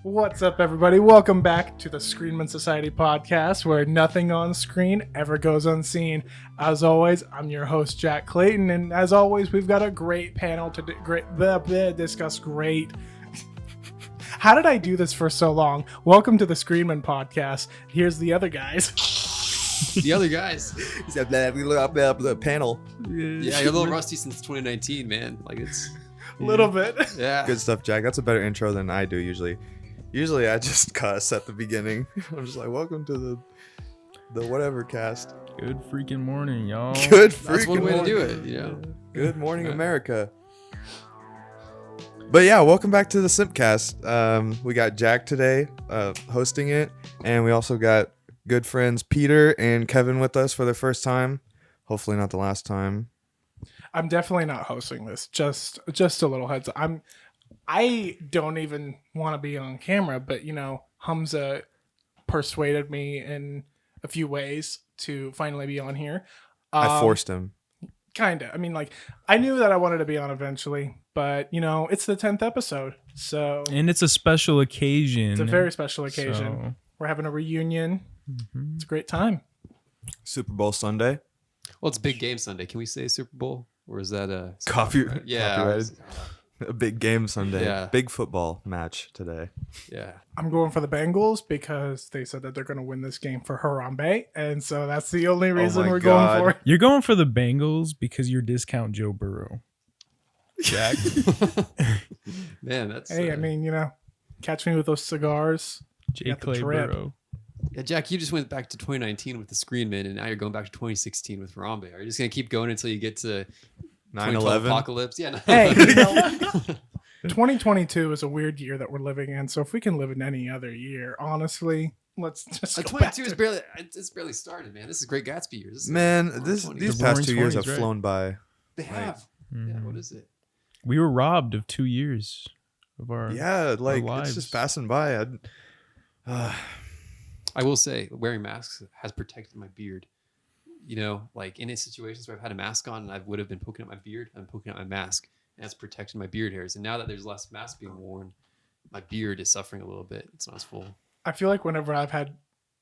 What's up, everybody? Welcome back to the Screenmen Society podcast, where nothing on screen ever goes unseen. As always, I'm your host, Jack Clayton, and as always, we've got a great panel to discuss great... How did I do this for so long? Welcome to the Screenmen podcast. Here's the other guys. The other guys. He said, we look up the panel. Yeah, you're a little rusty since 2019, man. Like it's A little bit. yeah. Good stuff, Jack. That's a better intro than I do usually. Usually I just cuss at the beginning. I'm just like, welcome to the whatever cast. Good freaking morning, y'all. Good freaking That's one way morning. to do it, you know. Good morning, America. But yeah, welcome back to the SYMPcast. We got Jack today hosting it, and we also got good friends Peter and Kevin with us for the first time. Hopefully not the last time. I'm definitely not hosting this. Just a little heads up. I don't even want to be on camera, but you know, Humza persuaded me in a few ways to finally be on here. I forced him. Kinda. I mean, like, I knew that I wanted to be on eventually, but you know, it's the 10th episode, so And it's a special occasion. it's a very special occasion. So, We're having a reunion. It's a great time. Super Bowl Sunday. Well, it's Big Game Sunday. Can we say Super Bowl, or is that a Copyrighted. Yeah, A big game Sunday. Yeah. Big football match today. yeah. I'm going for the Bengals because they said that they're going to win this game for Harambe, and so that's the only reason my we're God. going for it. you're going for the Bengals because you're discount Joe Burrow. Jack. Man, that's Hey, I mean, you know, catch me with those cigars. J. Got the Clay drip. Burrow. yeah, Jack. You just went back to 2019 with the Screenmen, and now you're going back to 2016 with Harambe. Are you just gonna keep going until you get to 2012 9/11. apocalypse? Yeah. No. Hey, you know, 2022 is a weird year that we're living in, so if we can live in any other year, honestly, let's just go back 22 is to- barely. It's barely started, man. This is Great Gatsby years. This is Man, 2020. these The past Roaring 2 years have Twenties, right? flown by. They have. Yeah. What is it? We were robbed of 2 years of our Yeah, like lives. it's just passing by. I will say, wearing masks has protected my beard. You know, like in situations where I've had a mask on and I would have been poking at my beard, I'm poking at my mask, and that's protected my beard hairs. And now that there's less mask being worn, my beard is suffering a little bit. It's not as full. I feel like whenever I've had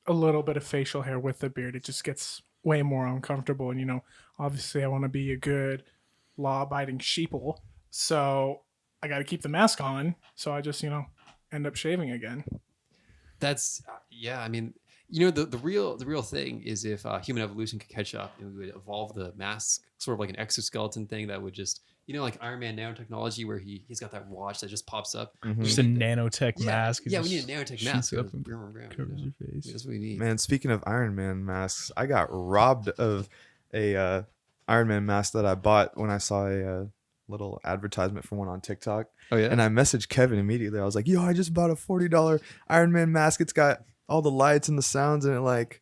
a little bit of facial hair with the beard, it just gets way more uncomfortable. And, you know, obviously I want to be a good law-abiding sheeple, so I got to keep the mask on. So I just, you know, end up shaving again. That's yeah. I mean, you know, the real thing is if human evolution could catch up and we would evolve the mask, sort of like an exoskeleton thing that would just, you know, like Iron Man nanotechnology where he's got that watch that just pops up. just a nanotech mask. It Yeah, we just need a nanotech shoots mask. up Goes and vroom, vroom, vroom, covers you know? your face. That's what we need. Man, speaking of Iron Man masks, I got robbed of a Iron Man mask that I bought when I saw a little advertisement for one on TikTok. Oh yeah. And I messaged Kevin immediately. I was like, yo, I just bought a $40 Iron Man mask. It's got all the lights and the sounds and it like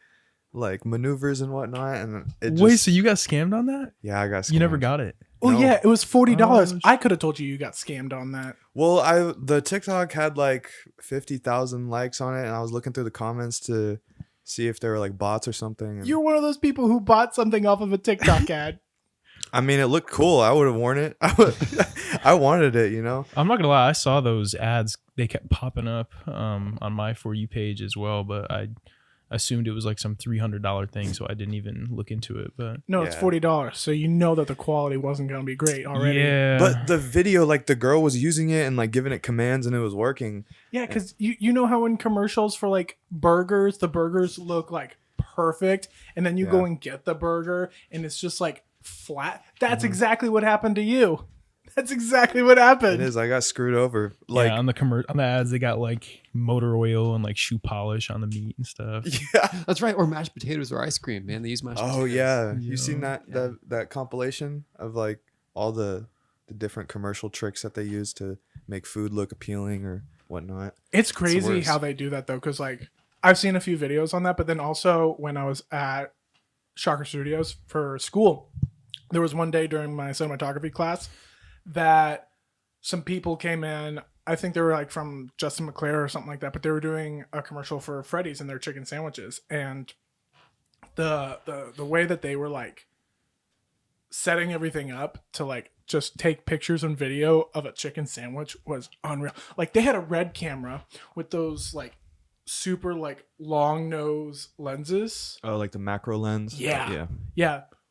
maneuvers and whatnot. And it just, Wait, so you got scammed on that? yeah, I got scammed. You never got it. Oh, No. yeah, it was $40. Oh, I could have told you got scammed on that. Well, the TikTok had like 50,000 likes on it, and I was looking through the comments to see if there were like bots or something. And You're one of those people who bought something off of a TikTok ad. I mean, it looked cool. I would have worn it. I wanted it, you know. I'm not gonna lie, I saw those ads. They kept popping up on my For You page as well, but I assumed it was like some $300 thing, so I didn't even look into it. But No, it's Yeah. $40, so you know that the quality wasn't going to be great already. yeah, But the video, like the girl was using it and like giving it commands, and it was working. Yeah, because you know how in commercials for like burgers, the burgers look like perfect, and then you go Yeah. and get the burger and it's just like flat. That's exactly what happened to you. That's exactly what It happened. is. I got screwed over. Like, yeah, on the ads, they got like motor oil and like shoe polish on the meat and stuff. yeah. That's right. Or mashed potatoes or ice cream, man. They use mashed potatoes. Oh yeah. Yeah. You seen that compilation of like all the different commercial tricks that they use to make food look appealing or whatnot? It's crazy worst. how they do that though, because like I've seen a few videos on that, but then also when I was at Shocker Studios for school, there was one day during my cinematography class that some people came in. I think they were like from Justin McClare or something like that, but they were doing a commercial for Freddy's and their chicken sandwiches, and the way that they were like setting everything up to like just take pictures and video of a chicken sandwich was unreal. Like, they had a red camera with those like super like long nose lenses. Oh, like the macro lens. Yeah.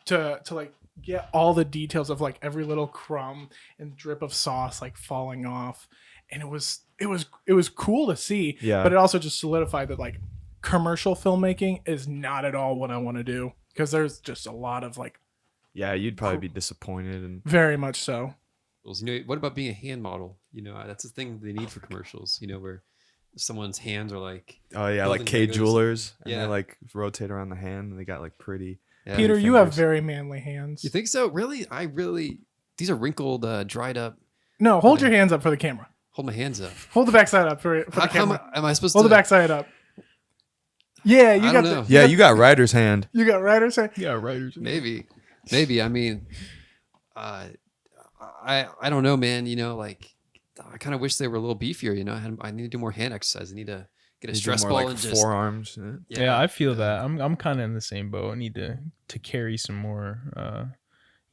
To like get all the details of like every little crumb and drip of sauce like falling off, and it was cool to see. Yeah. But it also just solidified that like commercial filmmaking is not at all what I want to do, because there's just a lot of like. Yeah, you'd probably be disappointed, and Very much so. You know, what about being a hand model? You know, that's the thing they need for commercials. You know, where someone's hands are like. oh yeah, like building K Legos. jewelers, and Yeah. they like rotate around the hand, and they got like pretty. Yeah. Peter, you have fingers. very manly hands. You think so? Really? These are wrinkled, dried up. No, hold your hands up for the camera. Hold my hands up. Hold the backside up for the How camera. am I supposed Hold to? the backside up. Yeah, you I got don't know. Yeah, you got writer's hand. You got writer's hand. Yeah, writers. Maybe. I mean, I don't know, man. You know, like I kind of wish they were a little beefier. You know, I need to do more hand exercise. I need to get a You do stress more, ball like and just forearms. Yeah, I feel that. I'm kind of in the same boat. I need to carry some more,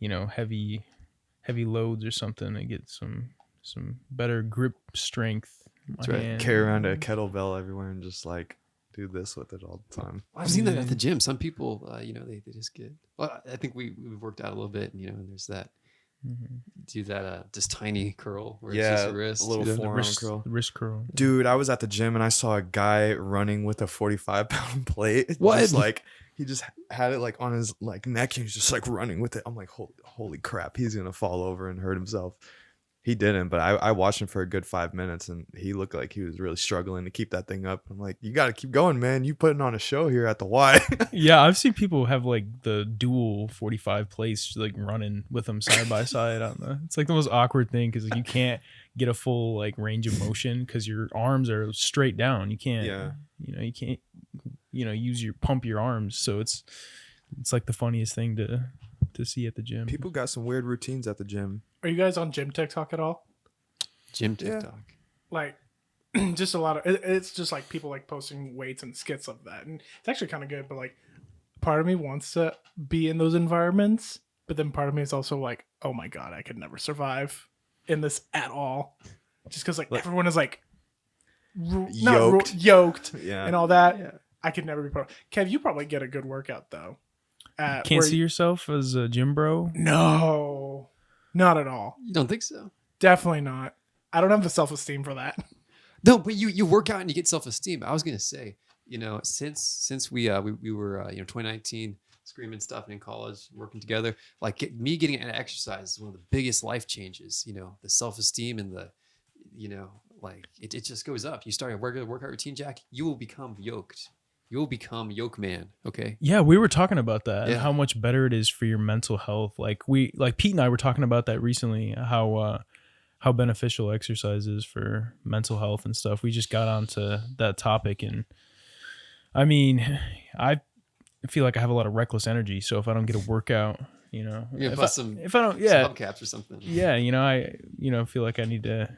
heavy loads or something to get some better grip strength. in my That's right. hand. Carry around a kettlebell everywhere and just like do this with it all the time. I've seen that at the gym. Some people, you know, they just get. Well, I think we've worked out a little bit, you know, and there's that. Do that just tiny curl where it's just a wrist, a little you know? forearm curl. The wrist curl. Dude, I was at the gym and I saw a guy running with a 45-pound plate. What? Just like he just had it like on his like neck and he's just like running with it. I'm like, holy crap, he's gonna fall over and hurt himself. He didn't, but I watched him for a good 5 minutes and he looked like he was really struggling to keep that thing up. I'm like, you gotta keep going, man. You putting on a show here at the Y. Yeah, I've seen people have like the dual 45 plates like running with them side by side on the. It's like the most awkward thing because like, you can't get a full like range of motion because your arms are straight down. You can't. Yeah. You can't. Pump your arms. So it's like the funniest thing to see at the gym. People got some weird routines at the gym. Are you guys on gym TikTok at all? Gym TikTok. Like, just a lot of it's just like people like posting weights and skits of that, and it's actually kind of good. But like, part of me wants to be in those environments, but then part of me is also like, oh my god, I could never survive in this at all, just because like everyone is like yoked Yeah. and all that. Yeah. I could never be part of. Kev, you probably get a good workout though. Can't see yourself as a gym bro? No, not at all. You don't think so? Definitely not. I don't have the self-esteem for that. No, but you work out and you get self-esteem. I was gonna say, you know, since we were 2019 screaming stuff and in college working together, like me getting an exercise is one of the biggest life changes. You know, the self-esteem and the, you know, like it just goes up. You start a regular workout routine, Jack, you will become yoked. You'll become yoke man. Okay. Yeah, we were talking about that. Yeah. And how much better it is for your mental health. Like Pete and I were talking about that recently. How beneficial exercise is for mental health and stuff. We just got onto that topic, and I mean, I feel like I have a lot of reckless energy. So if I don't get a workout, you know, if I don't, yeah, hubcaps or something. Yeah, you know, I feel like I need to,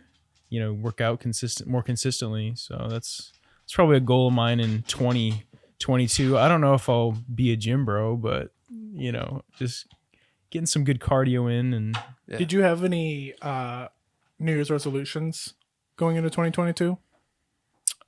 work out more consistently. So that's probably a goal of mine in 2022. I don't know if I'll be a gym bro, but just getting some good cardio in. And Yeah. Did you have any New Year's resolutions going into 2022?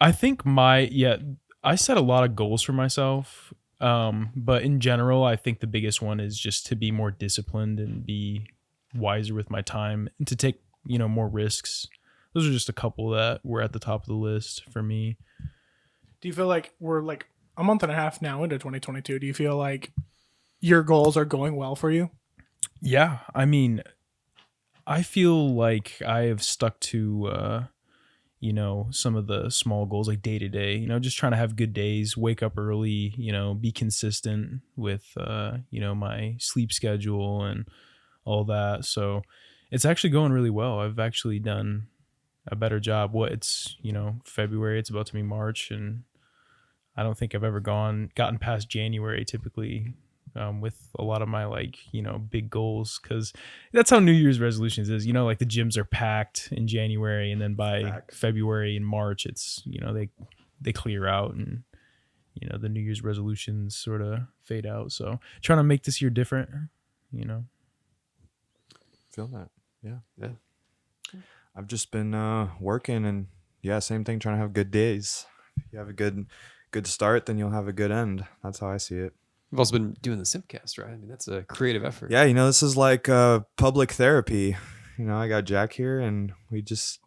I think I set a lot of goals for myself. But in general, I think the biggest one is just to be more disciplined and be wiser with my time and to take, more risks. Those are just a couple that were at the top of the list for me. Do you feel like we're like a month and a half now into 2022? Do you feel like your goals are going well for you? Yeah. I mean, I feel like I have stuck to, some of the small goals like day to day, just trying to have good days, wake up early, be consistent with, my sleep schedule and all that. So it's actually going really well. I've actually done a better job. It's, February, it's about to be March, and I don't think I've ever gotten past January typically with a lot of my big goals, because that's how New Year's resolutions is, like the gyms are packed in January, and then by February and March, it's, they clear out, and, the New Year's resolutions sort of fade out. So trying to make this year different, Feel that. Yeah. Yeah. I've just been working and same thing, trying to have good days. If you have a good start, then you'll have a good end. That's how I see it. You've also been doing the SYMPcast, right? I mean, that's a creative effort. Yeah, this is like public therapy. I got Jack here and we just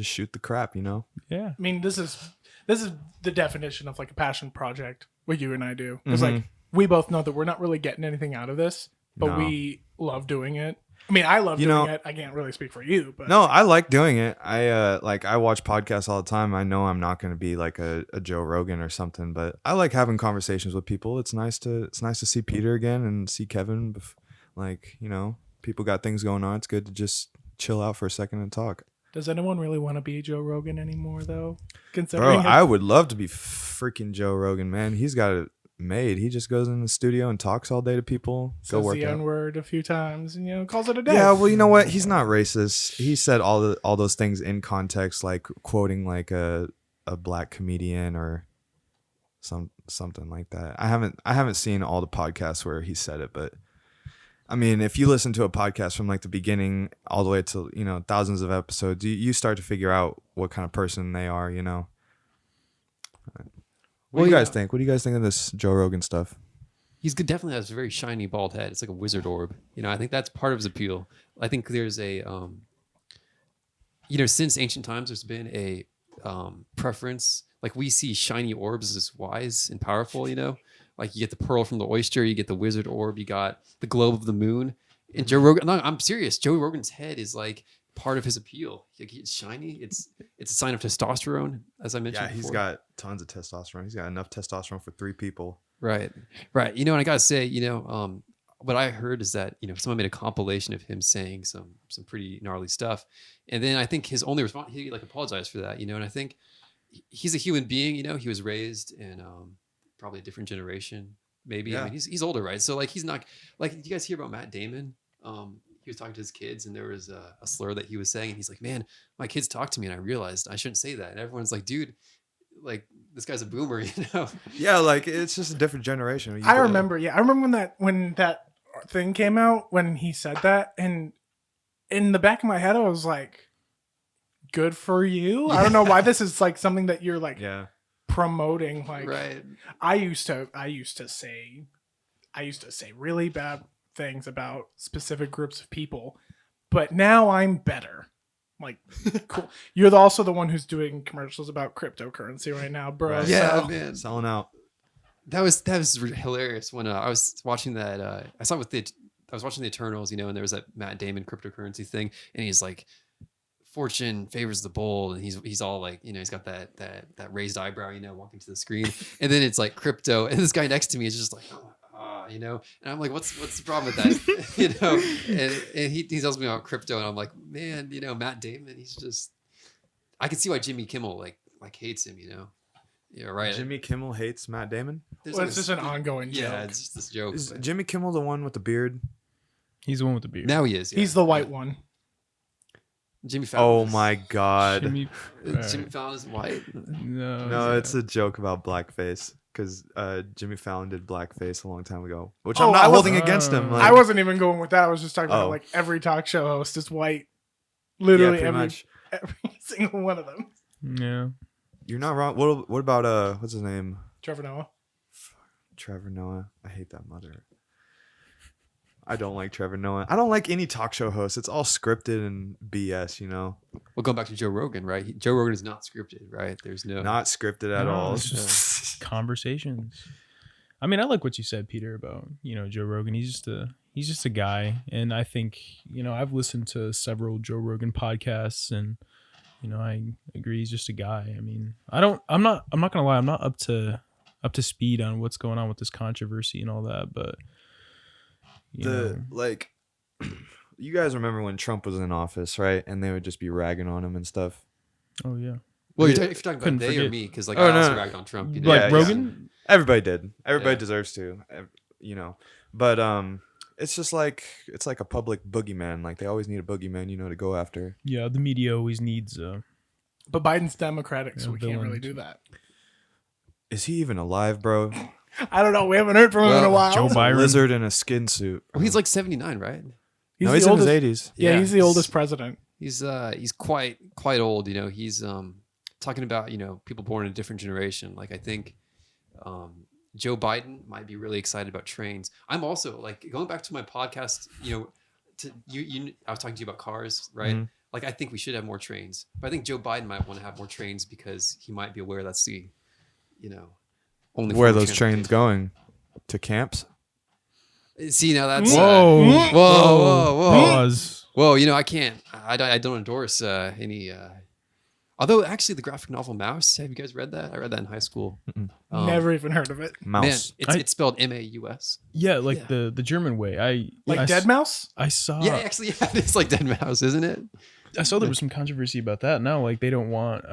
shoot the crap, Yeah. I mean, this is the definition of like a passion project, what you and I do. Because like we both know that we're not really getting anything out of this, but No. we love doing it. I mean, I love doing it. I can't really speak for you, but No, I like doing it. I watch podcasts all the time. I know I'm not going to be like a Joe Rogan or something, but I like having conversations with people. It's nice to see Peter again and see Kevin. Like, people got things going on. It's good to just chill out for a second and talk. does anyone really want to be Joe Rogan anymore, though? Bro, I would love to be freaking Joe Rogan, man. He's got it made. He just goes in the studio and talks all day to people. Go says work the out. N-word a few times and calls it a day. Yeah, well, you know what? He's not racist. He said all those things in context, like quoting like a black comedian or something like that. I haven't seen all the podcasts where he said it, but I mean, if you listen to a podcast from like the beginning all the way to thousands of episodes, you start to figure out what kind of person they are. What do you guys think? What do you guys think of this Joe Rogan stuff? He's good. Definitely has a very shiny bald head. It's like a wizard orb. I think that's part of his appeal. I think there's a, since ancient times, there's been a preference. Like we see shiny orbs as wise and powerful. Like you get the pearl from the oyster, you get the wizard orb, you got the globe of the moon. And Joe Rogan, no, I'm serious. Joe Rogan's head is like part of his appeal. Like it's shiny. It's a sign of testosterone, as I mentioned. Yeah, he's got tons of testosterone. He's got enough testosterone for 3 people. Right. And I gotta say, what I heard is that someone made a compilation of him saying some pretty gnarly stuff, and then I think his only response, he like apologized for that, and I think he's a human being. He was raised in probably a different generation, maybe. Yeah. I mean, he's older, right? So like he's not like. Do you guys hear about Matt Damon? He was talking to his kids and there was a slur that he was saying and he's like, man, my kids talk to me and I realized I shouldn't say that. And everyone's like, dude, like this guy's a boomer, Yeah, like it's just a different generation. I remember when that thing came out, when he said that, and in the back of my head I was like, good for you. I don't know why this is like something that you're like promoting. Like right. I used to say really bad things about specific groups of people, but now I'm better. Like, cool. You're also the one who's doing commercials about cryptocurrency right now, bro. Right. Yeah, so. man. Selling out. That was hilarious when I was watching that. I was watching the Eternals, and there was that Matt Damon cryptocurrency thing, and he's like, "Fortune favors the bold," and he's all like, he's got that raised eyebrow, walking to the screen, and then it's like crypto, and this guy next to me is just like, and I'm like, what's the problem with that, and he tells me about crypto, and I'm like, man, Matt Damon, he's just, I can see why Jimmy Kimmel like hates him, Yeah, right. Jimmy Kimmel hates Matt Damon? Well, it's just an ongoing joke. Yeah, it's just this joke. Is Jimmy Kimmel the one with the beard? He's the one with the beard. Now he is. Yeah. He's the white one. Jimmy Fallon. Oh my God. Jimmy Fallon is white. No, it's a joke about blackface because Jimmy Fallon did blackface a long time ago, which Oh, I'm not I holding wasn't- against him. I wasn't even going with that. I was just talking about Oh. like every talk show host is white. Literally pretty every much. single one of them. Yeah. You're not wrong. What about what's his name? Trevor Noah. Trevor Noah. I hate that mother. I don't like Trevor Noah. I don't like any talk show host. It's all scripted and BS, Well, going back to Joe Rogan, right? Joe Rogan is not scripted, right? There's no. Not scripted at No, all. it's just conversations. I mean, I like what you said, Peter, about Joe Rogan. He's just a guy, and I think I've listened to several Joe Rogan podcasts, and I agree he's just a guy. I mean, I'm not gonna lie, I'm not up to speed on what's going on with this controversy and all that, but you know. You guys remember when Trump was in office, right? And they would just be ragging on him and stuff. Oh yeah. Well, if you're talking Couldn't about they or forget. me, because I Oh, no, also no. ragged on Trump. Like Yeah, Rogan? Everybody did. Everybody Yeah. deserves to, But it's just like a public boogeyman. Like they always need a boogeyman, to go after. Yeah, the media always needs But Biden's Democratic, so Yeah, we can't villain. really do that. Is he even alive, bro? I don't know. We haven't heard from him in a Well, while. Joe He's a Byron. lizard in a skin suit. Well, he's like 79, right? He's No, the he's in his oldest. 80s. Yeah, he's the oldest president. He's quite old. You know, he's talking about, you know, people born in a different generation. Like I think Joe Biden might be really excited about trains. I'm also like going back to my podcast. You know, I was talking to you about cars, right? Mhm. Like I think we should have more trains, but I think Joe Biden might want to have more trains because he might be aware that's the, you know, only Where are form of those trains transportation. going? To camps? See, now that's Whoa. whoa. Pause. Well, you know, I can't. I don't endorse any. Although, actually, the graphic novel Mouse. Have you guys read that? I read that in high school. Mm-mm. Never even heard of it. Mouse. Man, it's spelled Maus. Yeah, like Yeah. the German way. I Dead Mouse? I saw. Yeah, actually, yeah, it's like Dead Mouse, isn't it? I saw there was some controversy about that. Now, like they don't want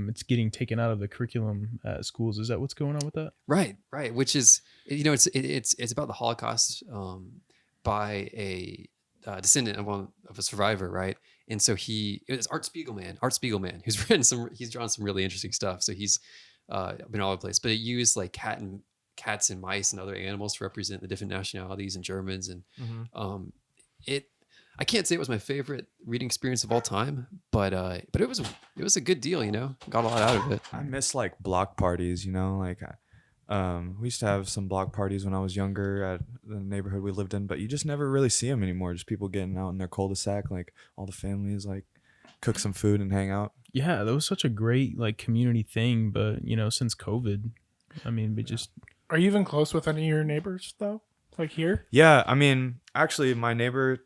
it's getting taken out of the curriculum at schools. Is that what's going on with that? Right. Which is, you know, it's about the Holocaust by a descendant of a survivor, right? And so it was Art Spiegelman, he's drawn some really interesting stuff. So he's been all over the place, but it used like cats and mice and other animals to represent the different nationalities and Germans. And I can't say it was my favorite reading experience of all time, but it was a good deal, you know. Got a lot out of it. I miss like block parties, you know, like we used to have some block parties when I was younger at the neighborhood we lived in, but you just never really see them anymore. Just people getting out in their cul-de-sac, like all the families like cook some food and hang out. Yeah, that was such a great like community thing. But you know, since COVID, I mean, we just Are you even close with any of your neighbors though? Like here? Yeah, I mean, actually my neighbor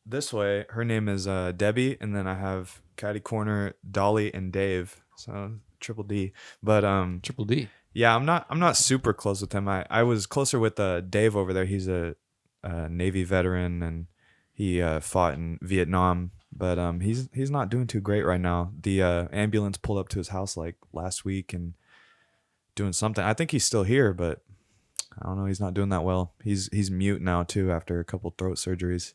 this way, her name is Debbie, and then I have catty corner Dolly and Dave, so triple D. But Triple D. yeah, I'm not super close with him. I was closer with Dave over there. He's a Navy veteran and he fought in Vietnam, but he's not doing too great right now. The ambulance pulled up to his house like last week and doing something. I think he's still here, but I don't know. He's not doing that well. He's mute now too after a couple throat surgeries.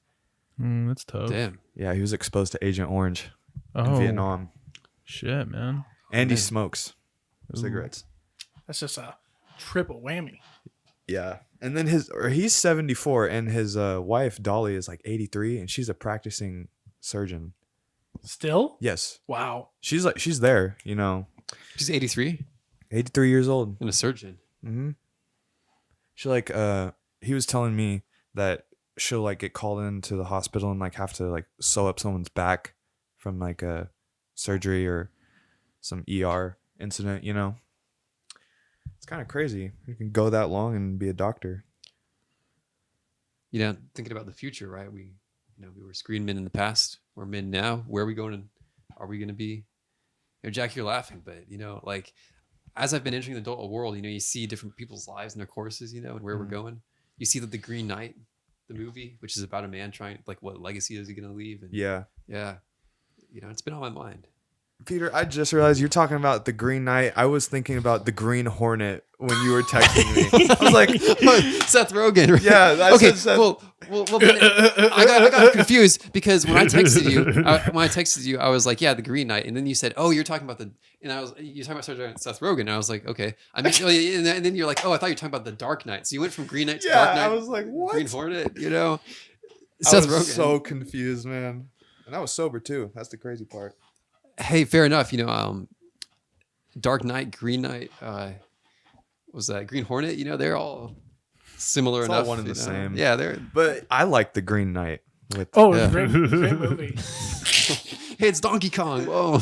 that's tough. Damn. Yeah, he was exposed to Agent Orange in Oh Vietnam, shit, man. and he man. smokes Ooh. cigarettes. That's just a triple whammy. Yeah, and then he's 74, and his wife Dolly is like 83, and she's a practicing surgeon. Still? Yes, Wow. she's there, you know, She's 83 83 years old. and a surgeon. Mm-hmm. She like he was telling me that she'll like get called into the hospital and like have to like sew up someone's back from like a surgery or some ER incident, you know. It's kind of crazy. You can go that long and be a doctor. You know, thinking about the future, right? We were screenmen in the past. We're men now. Where are we going? Are we going to be? You know, Jack, you're laughing, but you know, like as I've been entering the adult world, you know, you see different people's lives and their courses, you know, and where we're going. You see that the Green Knight, the movie, which is about a man trying, like, what legacy is he going to leave? And Yeah. You know, it's been on my mind. Peter, I just realized you're talking about the Green Knight. I was thinking about the Green Hornet when you were texting me. I was like, Seth Rogen. Right? Yeah, I okay. said Seth. Well, then I got confused because when I texted you, I was like, yeah, the Green Knight, and then you said, oh, you're talking about you're talking about Seth Rogen, and I was like, okay. I mean, and then you're like, oh, I thought you were talking about the Dark Knight. So you went from Green Knight to Dark Knight. I was like, what? Green Hornet, you know. I Seth was Rogen. so confused, man. And I was sober too. That's the crazy part. Hey, fair enough. You know, Dark Knight, Green Knight, was that Green Hornet? You know, they're all similar It's all enough. one and you the know? same. Yeah, they're. But I like the Green Knight. With Oh, Yeah. great movie. Hey, it's Donkey Kong. Whoa.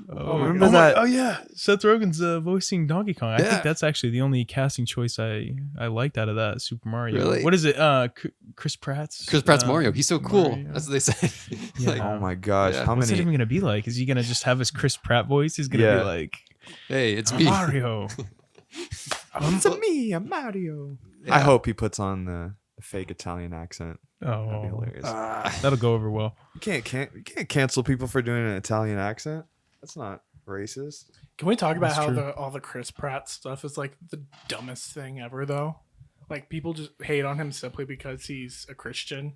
remember that? Oh yeah, Seth Rogen's voicing Donkey Kong. I Yeah. think that's actually the only casting choice I liked out of that Super Mario. Really? What is it? Chris Pratt's. Mario. He's so cool. Mario. That's what they say. Yeah. Like, Oh my gosh, Yeah. how What's it many? even gonna be like? Is he gonna just have his Chris Pratt voice? He's gonna Yeah. be like hey, it's me. Mario. It's me, I'm Mario. Yeah. I hope he puts on the fake Italian accent. That'd be Oh, hilarious. that'll go over well. You can't cancel people for doing an Italian accent. That's not racist. Can we talk about That's how true. all the Chris Pratt stuff is like the dumbest thing ever, though? Like people just hate on him simply because he's a Christian.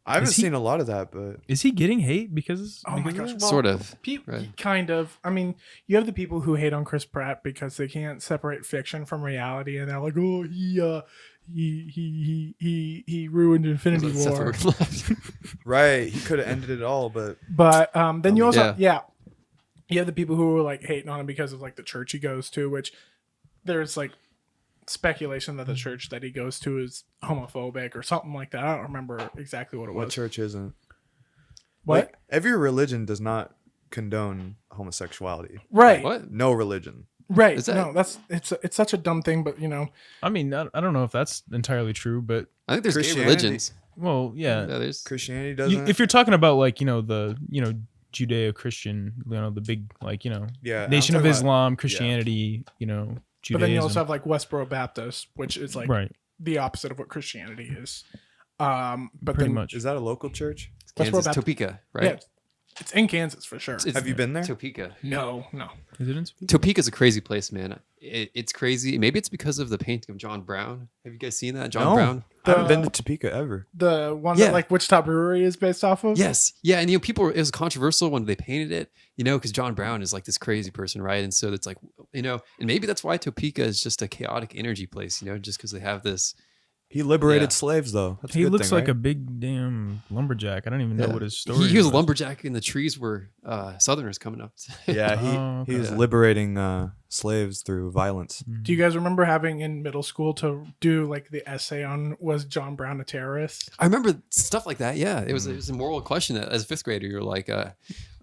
I haven't Is he- seen a lot of that, but Is he getting hate because? Oh my because of gosh, that? well, Sort of, right. Kind of. I mean, you have the people who hate on Chris Pratt because they can't separate fiction from reality, and they're like, "Oh, he ruined Infinity Seth War." Rogen left. right, he could have ended it all, but But then you also, Yeah. you have the people who are like hating on him because of like the church he goes to, which there's like speculation that the church that he goes to is homophobic or something like that. I don't remember exactly what it what was. church isn't? What? Like, every religion does not condone homosexuality. Right. What? No religion. Right. Is that- No, it's such a dumb thing, but you know, I mean, I don't know if that's entirely true, but I think there's gay Christianity- religions. well, yeah. Yeah, there's. Christianity doesn't. If you're talking about like Judeo-Christian, the big yeah, Nation I'm of talking about- Islam, Christianity, Judaism. but then you also have like Westboro Baptist, which is like right, the opposite of what Christianity is. But pretty then much. Is that a local church? Kansas, Baptist- Topeka, right? Yeah, it's in Kansas for sure. It's Have you been there? Topeka. No. Is it in? Topeka's a crazy place, man. It's crazy. Maybe it's because of the painting of John Brown. Have you guys seen that? John No. Brown? I haven't been The- to Topeka ever. The one Yeah. that like Wichita Brewery is based off of? Yes. Yeah. And, people, it was controversial when they painted it, because John Brown is like this crazy person, right? And so it's like, and maybe that's why Topeka is just a chaotic energy place, just because they have this. He liberated Yeah. slaves, though. That's a He good looks thing, like right? a big damn lumberjack. I don't even know what his story. He was a was. lumberjack in the trees where Southerners coming up. Yeah, Oh, he was okay. liberating slaves through violence. Do you guys remember having in middle school to do like the essay on was John Brown a terrorist? I remember stuff like that. Yeah, it was a moral question. As a fifth grader, you're like,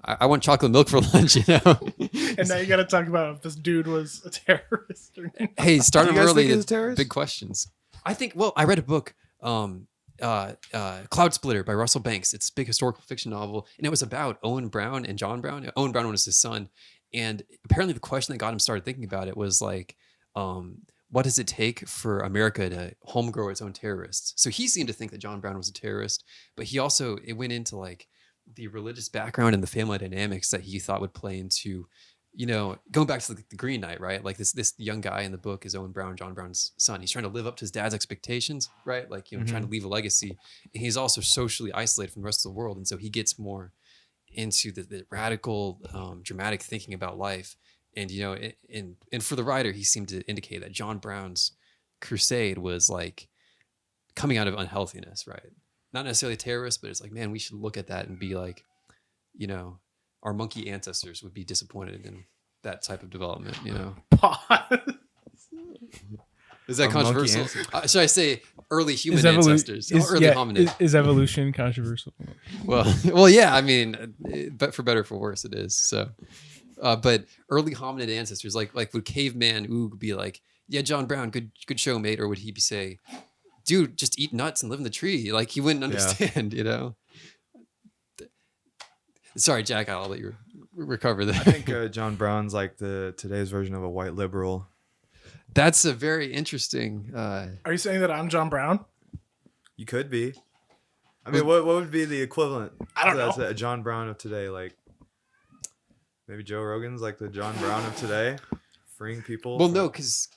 I want chocolate milk for lunch. And now you got to talk about if this dude was a terrorist or not. Hey, start Do them you guys early. think he's a terrorist? Big questions. I think. Well, I read a book, Cloud Splitter by Russell Banks. It's a big historical fiction novel, and it was about Owen Brown and John Brown. Owen Brown was his son, and apparently the question that got him started thinking about it was like, what does it take for America to homegrow its own terrorists? So he seemed to think that John Brown was a terrorist, but he also, it went into like the religious background and the family dynamics that he thought would play into, going back to the Green Knight, right? Like this young guy in the book is Owen Brown, John Brown's son. He's trying to live up to his dad's expectations, right? Like, trying to leave a legacy. And he's also socially isolated from the rest of the world. And so he gets more into the radical, dramatic thinking about life. And, and for the writer, he seemed to indicate that John Brown's crusade was like coming out of unhealthiness, right? Not necessarily a terrorist, but it's like, man, we should look at that and be like, our monkey ancestors would be disappointed in that type of development, Is that Our monkey controversial? Should I say early human Is ancestors? Early hominid. Is evolution controversial? Well, yeah. I mean, but for better or for worse, it is. So, but early hominid ancestors, like would caveman Oog be like, yeah, John Brown, good show, mate, or would he be say, dude, just eat nuts and live in the tree? Like he wouldn't understand, Sorry, Jack. I'll let you recover that. I think John Brown's like today's version of a white liberal. That's a very interesting. Are you saying that I'm John Brown? You could be. I mean, what would be the equivalent? I don't That's know. a John Brown of today, like maybe Joe Rogan's like the John Brown of today, freeing people. Well, from- no, because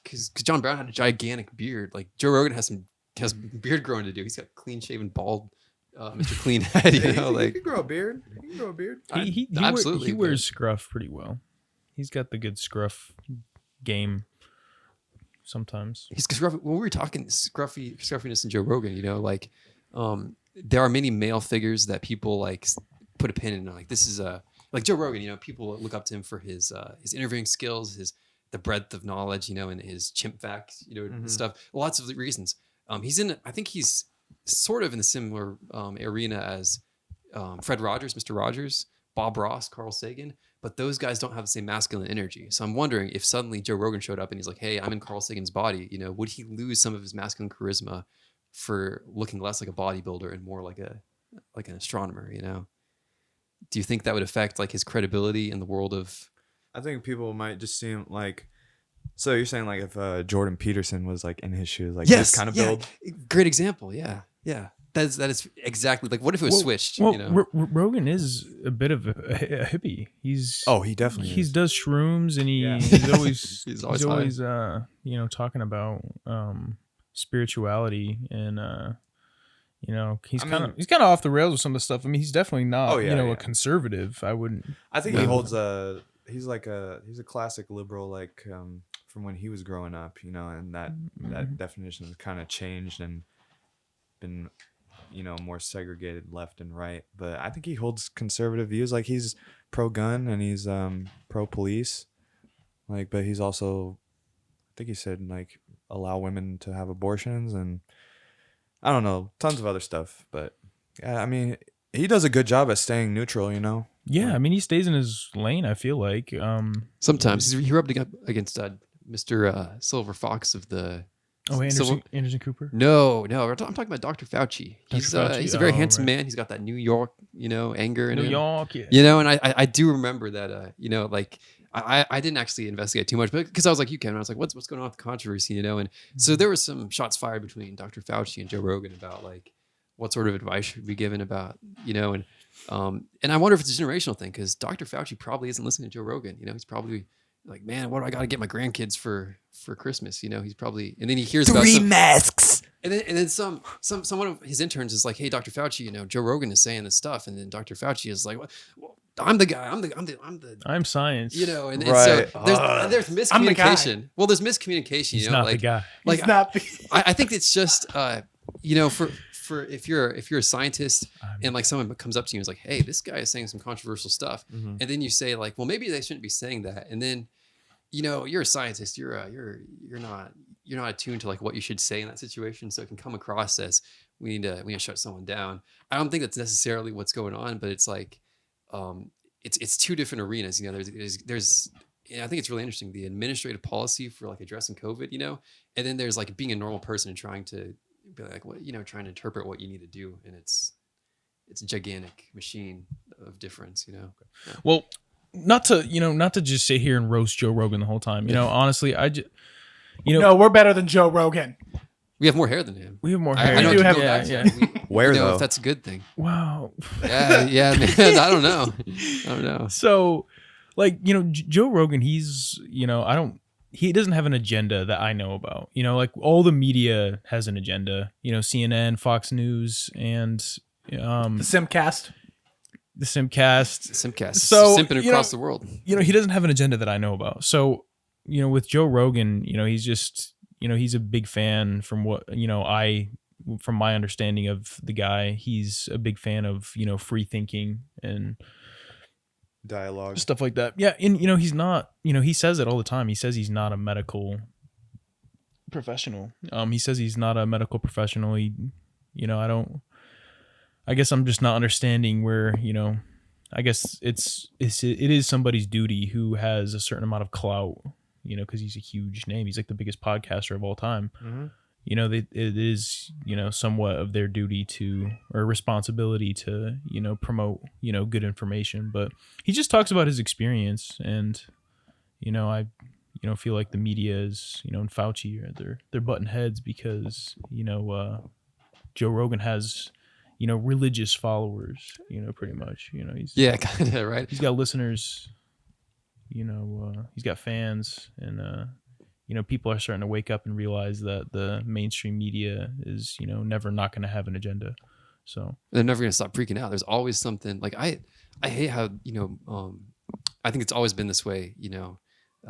John Brown had a gigantic beard. Like Joe Rogan has beard growing to do. He's got clean shaven, bald, Mr. Clean Head. Yeah, he Like can grow a beard. He can grow a beard. Absolutely, He but- wears scruff pretty well. He's got the good scruff game. Sometimes. he's scruffy. When we were talking scruffiness in Joe Rogan, like there are many male figures that people like put a pin in. Like this is like Joe Rogan. People look up to him for his interviewing skills, the breadth of knowledge, and his chimp facts, stuff. Lots of reasons. I think he's sort of in the similar arena as Fred Rogers, Mr. Rogers, Bob Ross, Carl Sagan, but those guys don't have the same masculine energy. So I'm wondering if suddenly Joe Rogan showed up and he's like, hey, I'm in Carl Sagan's body, would he lose some of his masculine charisma for looking less like a bodybuilder and more like an astronomer, Do you think that would affect like his credibility in the world of... I think people might just seem like. So you're saying like if Jordan Peterson was like in his shoes, like this kind of build. Great example. Yeah. That is exactly like, what if it was switched? Rogan is a bit of a hippie. He definitely he is. does shrooms, and Yeah. he's always He's always talking about spirituality and You know, he's I kind mean- of off the rails with some of the stuff. I mean, he's definitely not, Oh, yeah, a yeah. conservative. I wouldn't. I think he Yeah. holds he's a classic liberal, like from when he was growing up, you know, and that definition has kind of changed and been, you know, more segregated left and right. But I think he holds conservative views. Like, he's pro gun and he's pro police, like, but he's also, I think he said, like, allow women to have abortions, and I don't know, tons of other stuff. But yeah, I mean, he does a good job at staying neutral, you know. Yeah, I mean, he stays in his lane. I feel like. Sometimes he rubbed up against Mr. Silver Fox of the. Anderson Cooper. No, I'm talking about Dr. Fauci. He's Fauci? he's a very Oh, handsome right. man. He's got that New York, anger in New him. York, yeah. And I do remember that. Like I didn't actually investigate too much, but because I was like you, Kevin, I was like, what's going on with the controversy, And so there was some shots fired between Dr. Fauci and Joe Rogan about like what sort of advice should be given about, and I wonder if it's a generational thing because Dr. Fauci probably isn't listening to Joe Rogan. He's probably like, man, what do I got to get my grandkids for Christmas? He's probably, and then he hears about masks. and then some one of his interns is like, hey, Dr. Fauci, Joe Rogan is saying this stuff, and then Dr. Fauci is like, well, I'm the guy, I'm science. and Right. so there's miscommunication. I'm the guy. Well, there's miscommunication. He's not like, the guy. Like He's not. I think it's just for if you're a scientist and like someone comes up to you and is like, hey, this guy is saying some controversial stuff, and then you say like, well, maybe they shouldn't be saying that, and then you're a scientist, you're not attuned to like what you should say in that situation, so it can come across as we need to shut someone down. I don't think that's necessarily what's going on, but it's like it's two different arenas. There's I think it's really interesting, the administrative policy for like addressing COVID, and then there's like being a normal person and trying to be like, what, trying to interpret what you need to do, and it's a gigantic machine of difference, Well, not to just sit here and roast Joe Rogan the whole time. Honestly, I just, No, we're better than Joe Rogan. We have more hair than him. we have more I hair. know do to have- go back to yeah. that. Where, though? If that's a good thing. Wow. Yeah, man. I don't know. So, like, Joe Rogan, he's, he doesn't have an agenda that I know about. Like all the media has an agenda, CNN, Fox News, and The SYMPcast. the SYMPcast. SYMPcast. So, Simping across the world. He doesn't have an agenda that I know about. So, with Joe Rogan, he's just, he's a big fan from what, from my understanding of the guy, he's a big fan of, free thinking and Dialogue. stuff like that. Yeah. And, he's not, he says it all the time. He says he's not a medical professional. He says he's not a medical professional. I guess I'm just not understanding where, I guess it is somebody's duty who has a certain amount of clout, because he's a huge name. He's like the biggest podcaster of all time. Mm-hmm. It is, somewhat of their duty or responsibility to, promote, good information. But he just talks about his experience, and, I, feel like the media is, and Fauci they're butting heads because, Joe Rogan has, religious followers, pretty much, he's Kind of, right? he's got listeners, he's got fans, and people are starting to wake up and realize that the mainstream media is, never not going to have an agenda. So They're never going to stop freaking out. There's always something like I hate how, I think it's always been this way,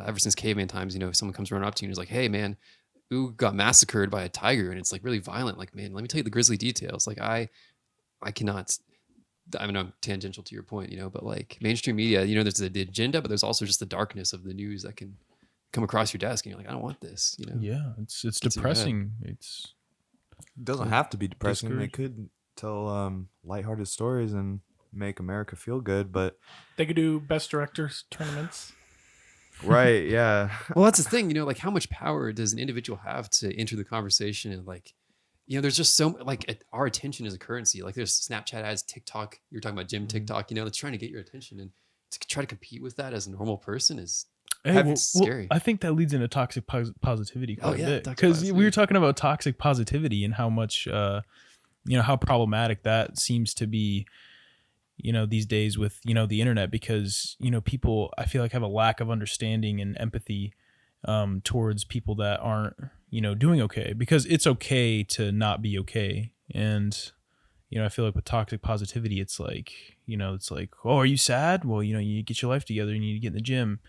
ever since caveman times, someone comes running up to you and is like, hey man, who got massacred by a tiger? And it's like really violent. Like, man, let me tell you the grisly details. Like I cannot, I mean, I'm tangential to your point, but like mainstream media, there's the agenda, but there's also just the darkness of the news that can come across your desk and you're like, I don't want this, yeah, it's Gets in your depressing. It's It doesn't have to be depressing. They Discouraged. could tell lighthearted stories and make America feel good, but They could do best directors tournaments. right, yeah. Well, that's the thing, like how much power does an individual have to enter the conversation? And like, there's just so like our attention is a currency. Like there's Snapchat ads, TikTok. You're talking about Jim TikTok, that's trying to get your attention, and to try to compete with that as a normal person is scary. I think that leads into toxic positivity quite a bit, toxic because we positivity. were talking about toxic positivity and how much, how problematic that seems to be, these days with, the internet, because, people, I feel like, have a lack of understanding and empathy towards people that aren't, doing okay, because it's okay to not be okay. And, I feel like with toxic positivity, it's like, oh, are you sad? Well, you get your life together, you need to get in the gym.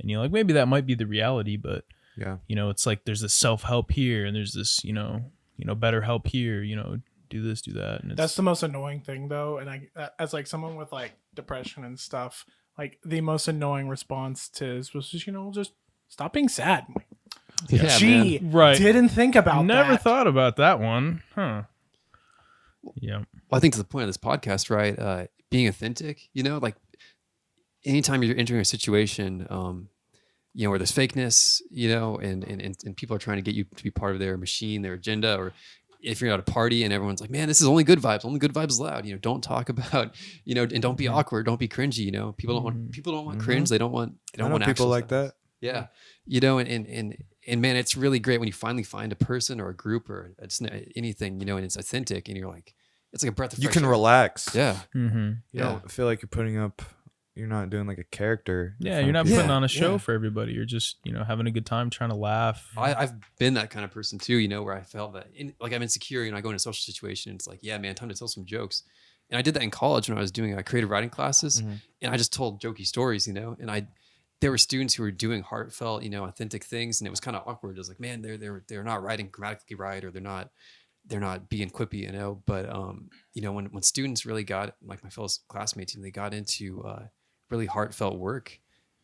And like, maybe that might be the reality, but Yeah. It's like there's this self-help here and there's this, better help here, do this, do that. And That's the most annoying thing though. And as like someone with like depression and stuff, like the most annoying response was just, just stop being sad. Yeah, She man. Right. didn't think about Never that. thought about that one. Huh. Yeah. Well, I think to the point of this podcast, right? Being authentic, like anytime you're entering a situation, where there's fakeness, and people are trying to get you to be part of their machine, their agenda, or if you're at a party and everyone's like, man, this is only good vibes loud, don't talk about, and don't be awkward, don't be cringy, people don't want cringe. They don't want people like that. Yeah. And man, it's really great when you finally find a person or a group or anything, and it's authentic and you're like, it's like a breath of You fresh can air. relax. Yeah. Mm-hmm. You don't feel like you're not doing like a character. Yeah, in you're front not of people. putting on a show Yeah. for everybody. You're just, having a good time, trying to laugh. I've been that kind of person too, where I felt that like I'm insecure, I go into a social situation and it's like, yeah, man, time to tell some jokes. And I did that in college when I was doing creative writing classes, and I just told jokey stories, and there were students who were doing heartfelt, authentic things, and it was kind of awkward. It was like, man, they're not writing grammatically right, or they're not being quippy, but when students really got, like my fellow classmates, they got into really heartfelt work,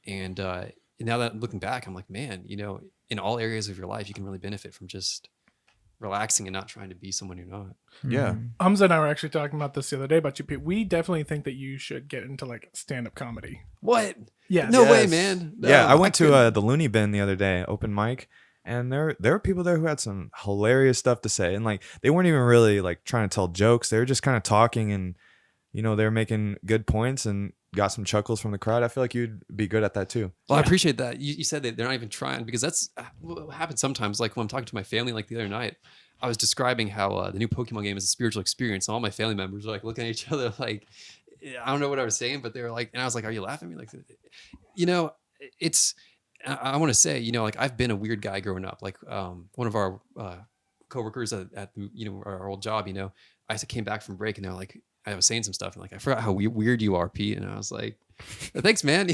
and now that looking back, I'm like, man, in all areas of your life, you can really benefit from just relaxing and not trying to be someone you're not. Yeah. Humza and I were actually talking about this the other day about you, Pete. We definitely think that you should get into like stand-up comedy. What? Yes. No Yes. way, man. No, Yeah, I went to couldn't. the Looney Bin the other day, open mic, and there were people there who had some hilarious stuff to say, and like they weren't even really like trying to tell jokes. They were just kind of talking, and they were making good points and got some chuckles from the crowd. I feel like you'd be good at that too. Well, I appreciate that. You said that they're not even trying, because that's what happens sometimes. Like when I'm talking to my family, like the other night, I was describing how the new Pokemon game is a spiritual experience. And all my family members were like looking at each other like, I don't know what I was saying, but they were like, and I was like, are you laughing at me? Like, I want to say, like I've been a weird guy growing up. Like one of our coworkers at our old job, I came back from break and they're like, I was saying some stuff and like, I forgot how weird you are, Pete. And I was like, thanks, man.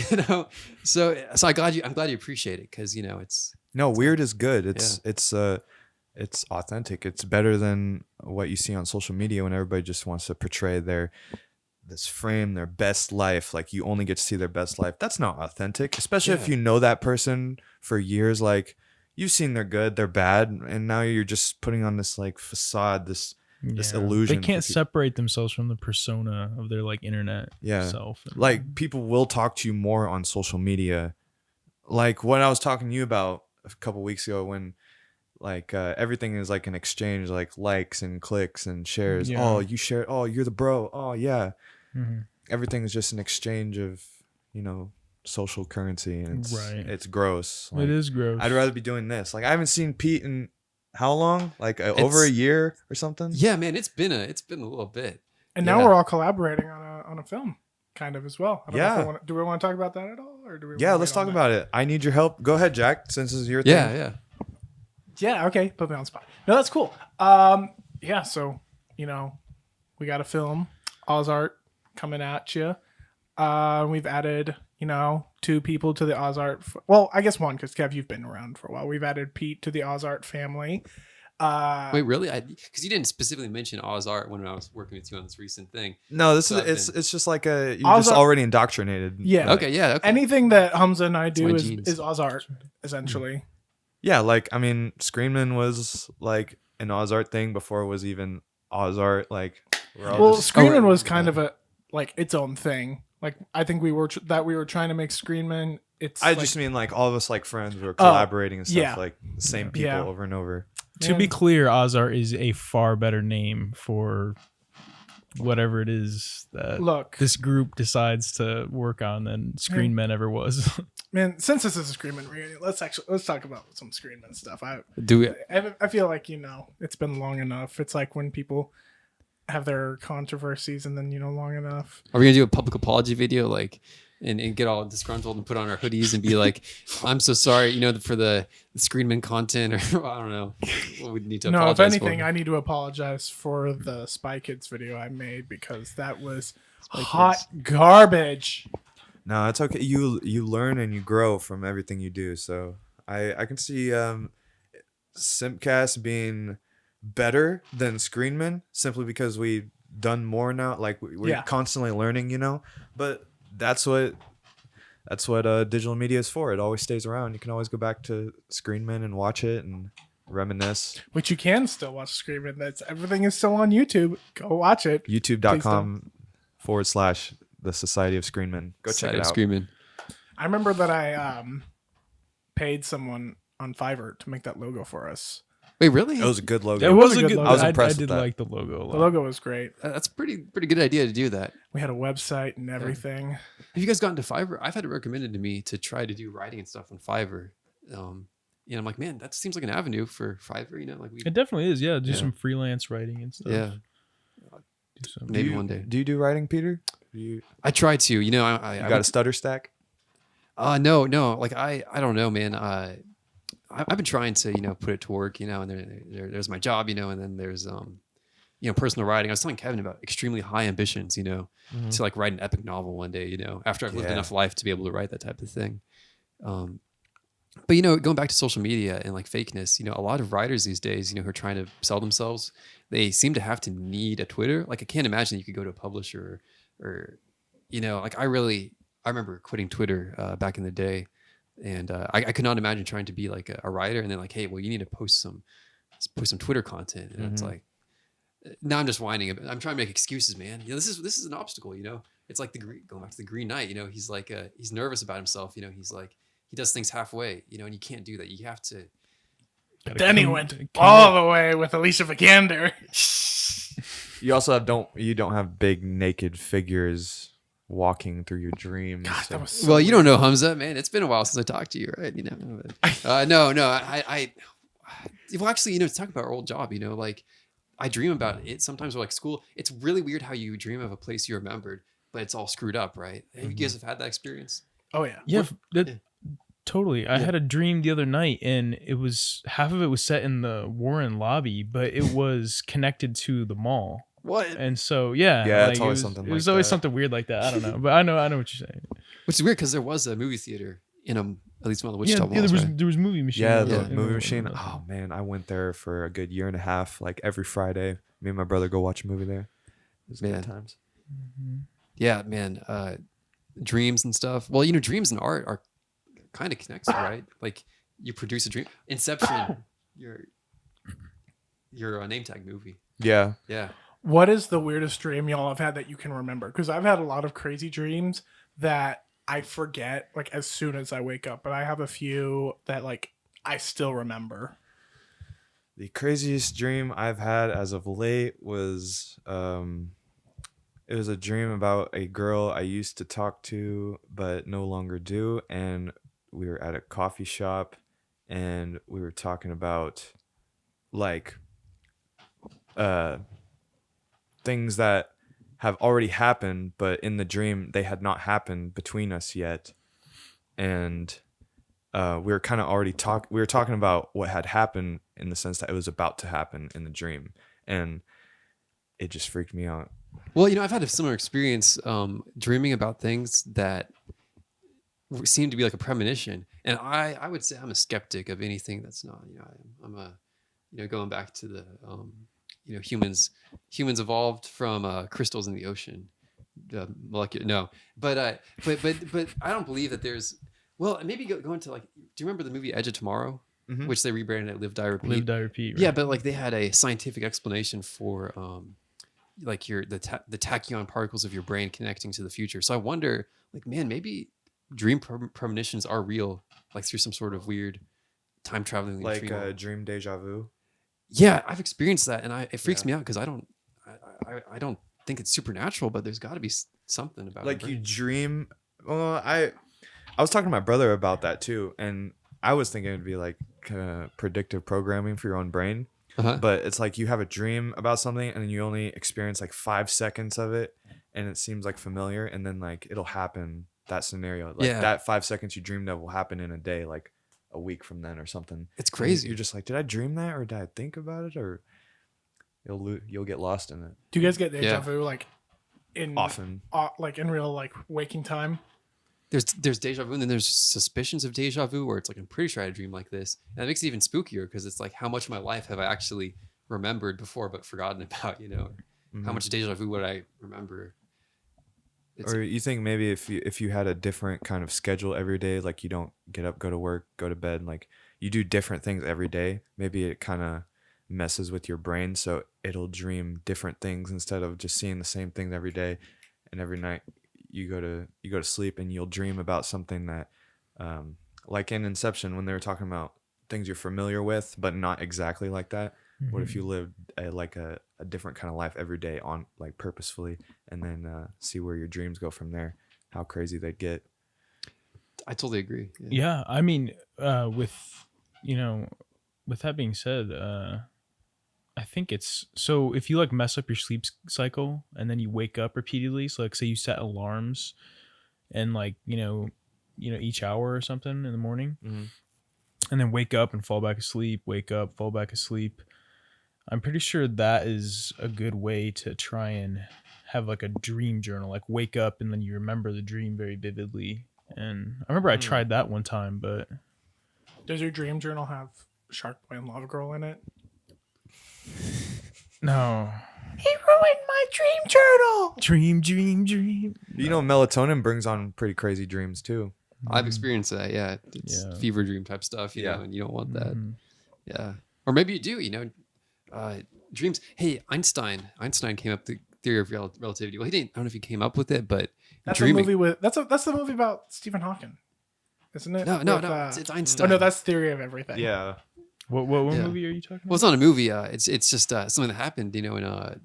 So I'm glad you appreciate it. Cause it's, No, weird is good. It's authentic. It's better than what you see on social media when everybody just wants to portray their best life. Like you only get to see their best life. That's not authentic, especially if you know that person for years. Like you've seen their good, their bad, and now you're just putting on this like facade, this illusion. They can't separate themselves from the persona of their like internet self. Like people will talk to you more on social media. Like what I was talking to you about a couple weeks ago when like everything is like an exchange, like likes and clicks and shares. Yeah. Oh, you share. Oh, you're the bro. Oh, yeah. Mm-hmm. Everything is just an exchange of, social currency, and it's gross. Like, it is gross. I'd rather be doing this. Like I haven't seen Pete in how long? Like over a year or something. yeah, man, it's been a little bit. And now we're all collaborating on a film, kind of as well. I don't know if do we want to talk about that at all, or do we? Yeah, let's talk about it. I need your help. Go ahead, Jack. Since this is your thing. Yeah. Yeah. Okay. Put me on the spot. No, that's cool. Yeah. So we got a film, Ozart, coming at you. We've added 2 people to the Ozart. Well, I guess 1 because Kev, you've been around for a while. We've added Pete to the Ozart family. Wait, really? Because you didn't specifically mention Ozart when I was working with you on this recent thing. No, this So is it's just like you're Ozart- just already indoctrinated. Yeah. Okay, yeah. Okay. Anything that Humza and I do my is genes. Ozart, essentially. Yeah, like I mean, Screenmen was like an Ozart thing before it was even Ozart. Like, we're all Well, just, Screenman was kind of its own thing. Like I think we were trying to make Screenman. I just mean like all of us like friends were collaborating and stuff, yeah. like the same people Yeah. over and over. To be clear, Ozart is a far better name for whatever it is that this group decides to work on than Screenmen ever was. Man, since this is a Screenman reunion, let's talk about some Screenman stuff. I feel like it's been long enough. It's like when people have their controversies and then long enough. Are we gonna do a public apology video? Like, and get all disgruntled and put on our hoodies and be like, I'm so sorry, you know, for the Screenmen content, or I don't know what we need to No, if apologize anything, for. I need to apologize for the Spy Kids video I made because that was hot garbage. No, it's okay. You learn and you grow from everything you do. So I can see SYMPcast being better than Screenmen simply because we've done more now. Like we're constantly learning, you know. But that's what digital media is for. It always stays around. You can always go back to Screenmen and watch it and reminisce. Which you can still watch Screaming. Everything is still on YouTube. Go watch it. YouTube.com/the Society of Screenmen. Go check it out. Screaming. I remember that I paid someone on Fiverr to make that logo for us. Wait, really? It was a good logo. It was a good logo. I was impressed I did with that. like the logo a lot. The logo was great. That's pretty good idea to do that. We had a website and everything. Have you guys gotten to Fiverr? I've had it recommended to me to try to do writing and stuff on Fiverr. I'm like, man, that seems like an avenue for Fiverr. You know, like It definitely is. Yeah, do some freelance writing and stuff. Yeah. Do some. Maybe one day. Do you do writing, Peter? I try to. You know, I got a stutter stack? No. Like I don't know, man. I've been trying to, you know, put it to work, you know, and there's my job, you know, and then there's you know, personal writing. I was telling Kevin about extremely high ambitions, you know, to like write an epic novel one day, you know, after I've lived enough life to be able to write that type of thing. But you know, going back to social media and like fakeness, you know, a lot of writers these days, you know, who are trying to sell themselves, they seem to have to need a Twitter. Like I can't imagine you could go to a publisher or you know, like I remember quitting Twitter back in the day. And I could not imagine trying to be like a writer and then like, hey, well, you need to post some Twitter content. And it's like, now I'm just whining. I'm trying to make excuses, man. You know, this is an obstacle. You know, it's like going back to the Green Knight. You know, he's like he's nervous about himself. You know, he's like he does things halfway. You know, and you can't do that. You have to. Then he went all the way with Alicia Vikander. You also don't have big naked figures walking through your dreams. God, that was so well, you weird. don't know Humza, man. It's been a while since I talked to you, right? You know, no. Well, actually, you know, to talk about our old job, you know, like I dream about it sometimes. Or like school, it's really weird how you dream of a place you remembered, but it's all screwed up, right? Have you guys have had that experience? Oh yeah. Yeah, totally. I had a dream the other night, and it was half of it was set in the Warren lobby, but it was connected to the mall. What? And so yeah, it's always something. It was always something weird like that. I don't know, but I know what you're saying. Which is weird because there was a movie theater in at least one of the Wichita malls. There was movie machine. Yeah, the movie machine. Oh man, I went there for a good year and a half. Like every Friday, me and my brother go watch a movie there. It was good times. Yeah, man. Dreams and stuff. Well, you know, dreams and art are kind of connected, right? Like you produce a dream. Inception, your name tag movie. Yeah. What is the weirdest dream y'all have had that you can remember? Because I've had a lot of crazy dreams that I forget like as soon as I wake up, but I have a few that like I still remember. The craziest dream I've had as of late was it was a dream about a girl I used to talk to but no longer do, and we were at a coffee shop and we were talking about like things that have already happened, but in the dream they had not happened between us yet. And we were kind of already we were talking about what had happened in the sense that it was about to happen in the dream, and it just freaked me out. Well, you know, I've had a similar experience dreaming about things that seem to be like a premonition, and I would say I'm a skeptic of anything that's not. You know, I'm a, you know, going back to the you know, humans evolved from crystals in the ocean, molecular. No, but I don't believe that there's. Well, maybe go into like. Do you remember the movie Edge of Tomorrow, which they rebranded at Live Die Repeat? Live Die Repeat. Right? Yeah, but like they had a scientific explanation for like the tachyon particles of your brain connecting to the future. So I wonder, like, man, maybe dream premonitions are real, like through some sort of weird time traveling, like dream deja vu. Yeah, I've experienced that, and it freaks me out because I don't think it's supernatural, but there's got to be something about like you dream. Well, I was talking to my brother about that too, and I was thinking it'd be like predictive programming for your own brain. But it's like you have a dream about something, and then you only experience like 5 seconds of it, and it seems like familiar, and then like it'll happen that scenario. Like Yeah. that 5 seconds you dreamed of will happen in a day, like a week from then or something. It's And crazy. You're just like, did I dream that or did I think about it? Or you'll get lost in it Do you guys get deja Yeah. vu like in often. like in real like waking time? There's deja vu, and then there's suspicions of deja vu where it's like, I'm pretty sure I had a dream like this. And that makes it even spookier because it's like, how much of my life have I actually remembered before but forgotten about, you know? How much deja vu would I remember? Or you think maybe if you had a different kind of schedule every day, like you don't get up, go to work, go to bed, like you do different things every day, maybe it kind of messes with your brain, so it'll dream different things instead of just seeing the same things every day. And every night you go to sleep and you'll dream about something that like in Inception when they were talking about things you're familiar with but not exactly like that. What if you lived a different kind of life every day on like purposefully, and then see where your dreams go from there? How crazy they'd get. I totally agree. Yeah, I mean, with that being said, I think it's so if you like mess up your sleep cycle and then you wake up repeatedly. So like say you set alarms, and like each hour or something in the morning, and then wake up and fall back asleep. Wake up, fall back asleep. I'm pretty sure that is a good way to try and have like a dream journal. Like wake up and then you remember the dream very vividly. And I remember I tried that one time, but Does your dream journal have Shark Boy and Lava Girl in it? no. He ruined my dream journal. Dream. You know, melatonin brings on pretty crazy dreams too. I've experienced that. Yeah. It's Yeah. fever dream type stuff, you Yeah. know, and you don't want that. Mhm. Yeah. Or maybe you do, you know, dreams. Hey, Einstein came up with the theory of relativity. Well, he didn't, I don't know if he came up with it, but That's dreaming. a movie with that's the movie about Stephen Hawking, isn't it? No, With, it's Oh Einstein. no, that's Theory of Everything. Yeah. What Yeah. movie are you talking Well, it's about? not a movie. It's just something that happened, you know, in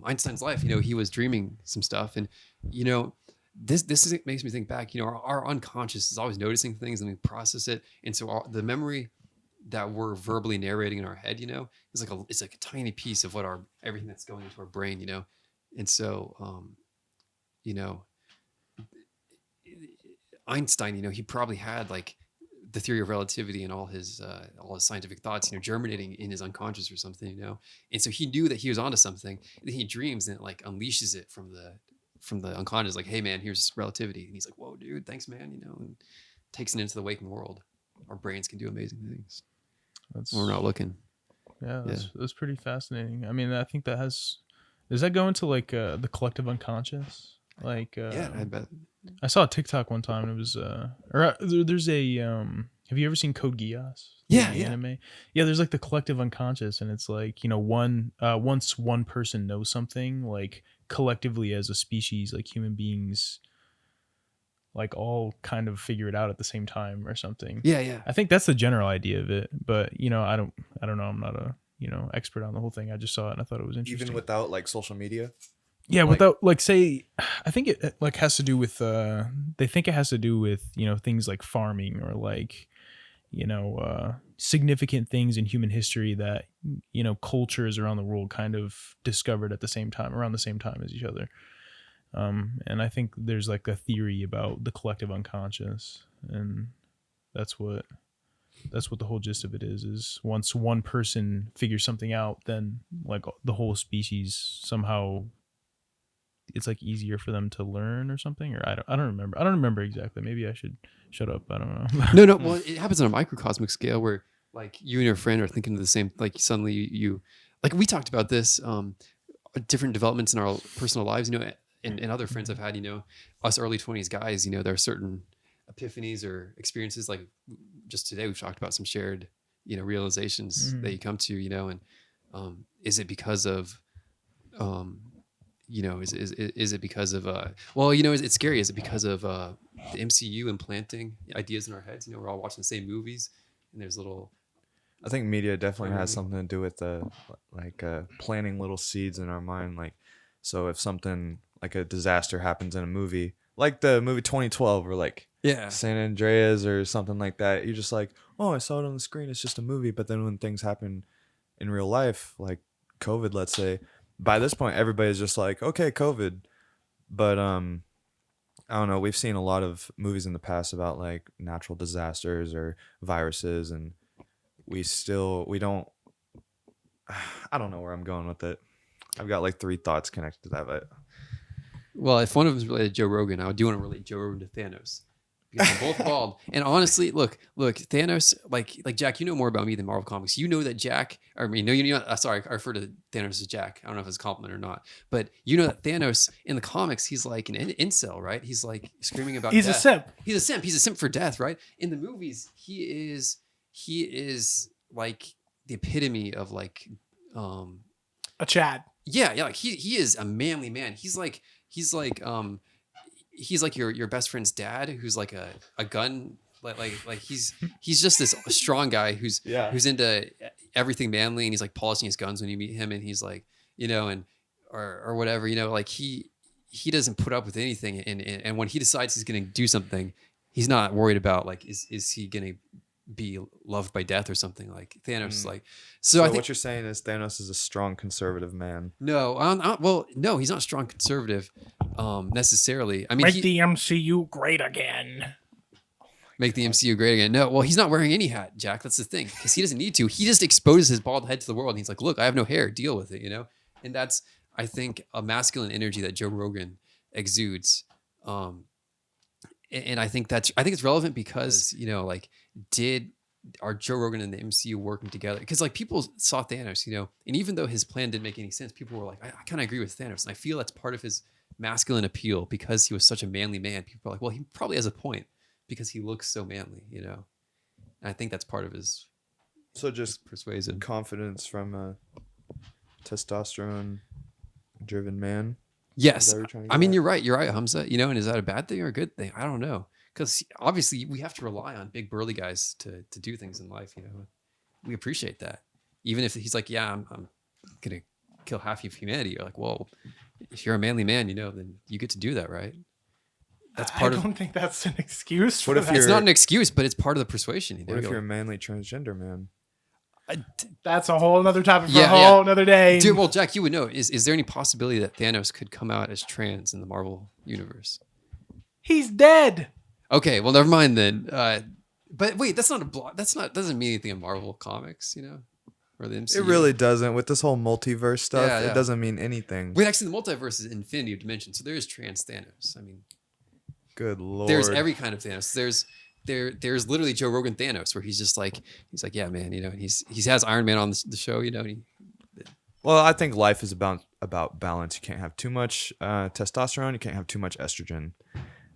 Einstein's life. You know, he was dreaming some stuff, and you know, this makes me think back. You know, our unconscious is always noticing things, and we process it, and so the memory that we're verbally narrating in our head, you know, is like a tiny piece of what everything that's going into our brain, you know, and so you know, Einstein, you know, he probably had like the theory of relativity and all his scientific thoughts, you know, germinating in his unconscious or something, you know. And so he knew that he was onto something. And then he dreams and it like unleashes it from the unconscious, like, hey man, here's relativity. And he's like, whoa, dude, thanks, man, you know, and takes it into the waking world. Our brains can do amazing things. That's, We're not looking. Yeah, that's pretty fascinating. I mean, I think does that go into like the collective unconscious? Like Yeah, I bet. I saw a TikTok one time and it was there's a have you ever seen Code Geass? Yeah, The yeah. anime? Yeah, there's like the collective unconscious, and it's like, you know, once one person knows something, like collectively as a species, like human beings like all kind of figure it out at the same time or something. Yeah. I think that's the general idea of it, but you know, I don't know, I'm not a, you know, expert on the whole thing. I just saw it and I thought it was interesting. Even without like social media. Yeah, like- without like say, I think it like has to do with they think it has to do with, you know, things like farming or like, you know, significant things in human history that, you know, cultures around the world kind of discovered at the same time, around the same time as each other. And I think there's like a theory about the collective unconscious, and that's what the whole gist of it is once one person figures something out, then like the whole species somehow, it's like easier for them to learn or something, or I don't remember exactly. Maybe I should shut up. I don't know. No. Well, it happens on a microcosmic scale where like you and your friend are thinking of the same, like suddenly you like we talked about this, different developments in our personal lives, you know, and other friends I've had, you know, us early 20s guys, you know, there are certain epiphanies or experiences, like just today we've talked about some shared, you know, realizations that you come to, you know, and is it because of you know, is it because of well, you know, it's scary, is it because of the MCU implanting ideas in our heads? You know, we're all watching the same movies and there's little, I think media definitely has something to do with planting little seeds in our mind. Like, so if something like a disaster happens in a movie, like the movie 2012 or like San Andreas or something like that, you're just like, oh, I saw it on the screen, it's just a movie. But then when things happen in real life, like COVID, let's say, by this point everybody's just like, okay, COVID. But I don't know. We've seen a lot of movies in the past about like natural disasters or viruses, and we don't. I don't know where I'm going with it. I've got like 3 thoughts connected to that, but Well, if one of them is related to Joe Rogan, I do want to relate Joe Rogan to Thanos because they're both bald. And honestly, look, Thanos, like Jack, you know more about me than Marvel Comics. You know that Jack, I mean, no, you know, sorry, I refer to Thanos as Jack. I don't know if it's a compliment or not, but you know that Thanos in the comics, he's like an incel, right? He's like screaming about He's death. a simp. He's a simp. He's a simp for death, right? In the movies, he is like the epitome of like, A Chad. yeah, like he is a manly man. He's like your best friend's dad who's like a gun like he's just this strong guy who's into everything manly, and he's like polishing his guns when you meet him, and he's like, you know, and or whatever, you know, like he doesn't put up with anything, and when he decides he's going to do something, he's not worried about like is he going to be loved by death or something like Thanos. Like, so I think what you're saying is Thanos is a strong conservative man. no, well, no, he's not strong conservative necessarily. I mean, Make the MCU great again. make the MCU great again. No, well, he's not wearing any hat, Jack. That's the thing, because he doesn't need to. He just exposes his bald head to the world, and he's like, "Look, I have no hair. Deal with it," you know. And that's, I think, a masculine energy that Joe Rogan exudes. And I think it's relevant because, you know, like, are Joe Rogan and the MCU working together? Because like people saw Thanos, you know, and even though his plan didn't make any sense, people were like, I kind of agree with Thanos, and I feel that's part of his masculine appeal because he was such a manly man. People are like, well, he probably has a point because he looks so manly, you know. And I think that's part of his just persuasive confidence from a testosterone-driven man. Yes, I mean, you're right, Humza. You know, and is that a bad thing or a good thing? I don't know, because obviously we have to rely on big burly guys to do things in life. You know, we appreciate that, even if he's like, yeah, I'm gonna kill half of humanity. You're like, well, if you're a manly man, you know, then you get to do that, right? That's part I don't think that's an excuse. What if that. It's not an excuse, but it's part of the persuasion. You know? What if you're a manly transgender man? That's a whole other topic for a whole another day. Dude, well, Jack, you would know. Is there any possibility that Thanos could come out as trans in the Marvel universe? He's dead. Okay, well, never mind then. But wait, that's not doesn't mean anything in Marvel comics, you know, or the MCU. It really doesn't. With this whole multiverse stuff, Yeah. It doesn't mean anything. Wait, actually, the multiverse is infinity of dimensions, so there is trans Thanos. I mean, good lord. there's every kind of Thanos. There's literally Joe Rogan Thanos, where he's like, yeah, man, you know, and he has Iron Man on the show, you know. Well, I think life is about balance. You can't have too much testosterone. You can't have too much estrogen,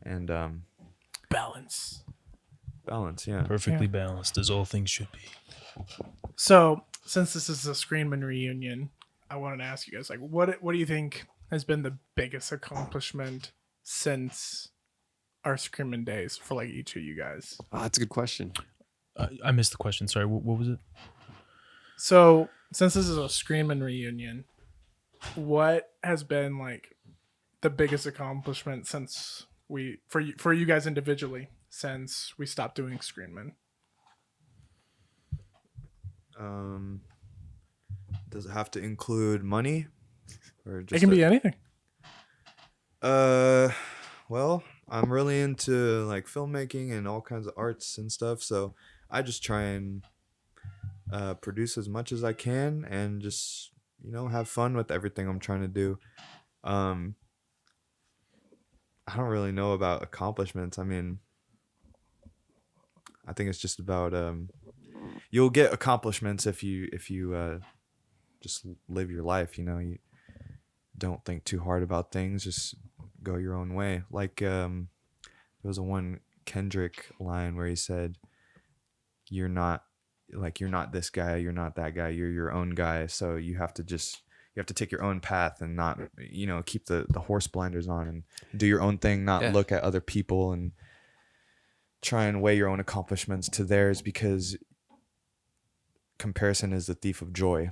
and Balance. Yeah. Perfectly balanced, as all things should be. So, since this is a Screenman reunion, I wanted to ask you guys, like, what do you think has been the biggest accomplishment since our Screenman days for like each of you guys? Oh, that's a good question. I missed the question. Sorry, what was it? So, since this is a Screenman reunion, what has been like the biggest accomplishment since for you guys individually since we stopped doing Screenman? Does it have to include money, or just It can be anything. Well, I'm really into like filmmaking and all kinds of arts and stuff, so I just try and produce as much as I can and just, you know, have fun with everything I'm trying to do. I don't really know about accomplishments. I mean, I think it's just about you'll get accomplishments if you just live your life, you know. You don't think too hard about things, just go your own way. Like there was a one Kendrick line where he said, you're not this guy, you're not that guy, you're your own guy, so you have to take your own path and not, you know, keep the horse blinders on and do your own thing, not look at other people and try and weigh your own accomplishments to theirs, because comparison is the thief of joy.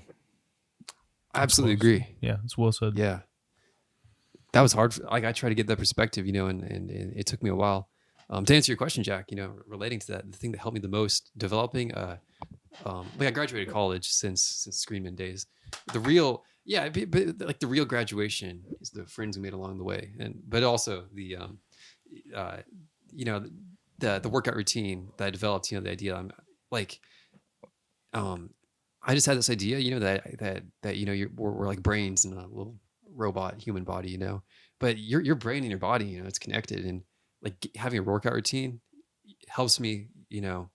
I absolutely agree. Yeah, it's well said. Yeah. That was hard. Like, I tried to get that perspective, you know, and it took me a while. To answer your question, Jack, you know, relating to that, the thing that helped me the most developing, like I graduated college since Screenman days. The real graduation is the friends we made along the way, but also the uh, you know, the workout routine that I developed, you know, the idea I'm like, I just had this idea, you know, that you know, we're like brains in a little robot human body, you know, but your brain and your body, you know, it's connected, and like having a workout routine helps me, you know,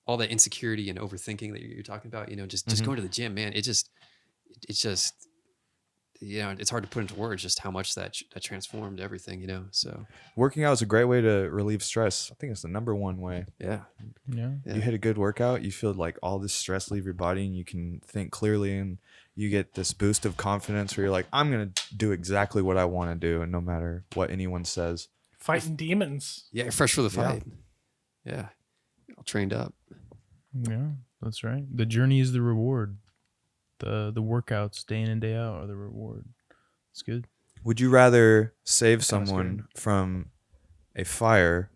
all that insecurity and overthinking that you're talking about, you know, just going to the gym, man, it's just, you know, it's hard to put into words just how much that transformed everything, you know. So Working out is a great way to relieve stress. I think it's the number one way. yeah. You hit a good workout, you feel like all this stress leave your body, and you can think clearly, and you get this boost of confidence where you're like, I'm gonna do exactly what I want to do, and no matter what anyone says. Fighting demons. Yeah, fresh for the fight. Yeah, all trained up. Yeah, that's right. The journey is the reward. The workouts day in and day out are the reward. It's good. Would you rather save someone from a fire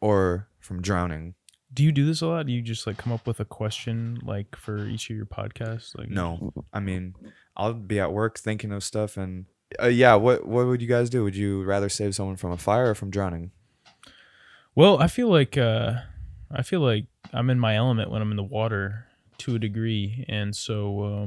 or from drowning? Do you do this a lot? Do you just like come up with a question like for each of your podcasts? Like No. I mean, I'll be at work thinking of stuff, and what would you guys do? Would you rather save someone from a fire or from drowning? Well, I feel like I'm in my element when I'm in the water to a degree, and so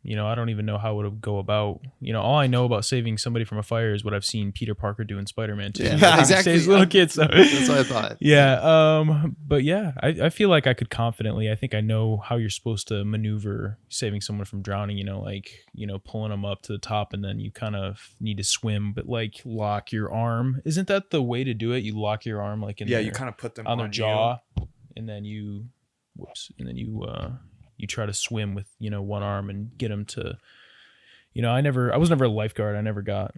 you know, I don't even know how it would go about. You know, all I know about saving somebody from a fire is what I've seen Peter Parker do in Spider-Man 2. Yeah, exactly. Saves little kids. So. That's what I thought. Yeah, but yeah, I feel like I could confidently. I think I know how you're supposed to maneuver saving someone from drowning. You know, like, you know, pulling them up to the top, and then you kind of need to swim, but like lock your arm. Isn't that the way to do it? You lock your arm like in you kind of put them on their jaw, and then you you try to swim with, you know, one arm and get them to, you know, I was never a lifeguard. I never got,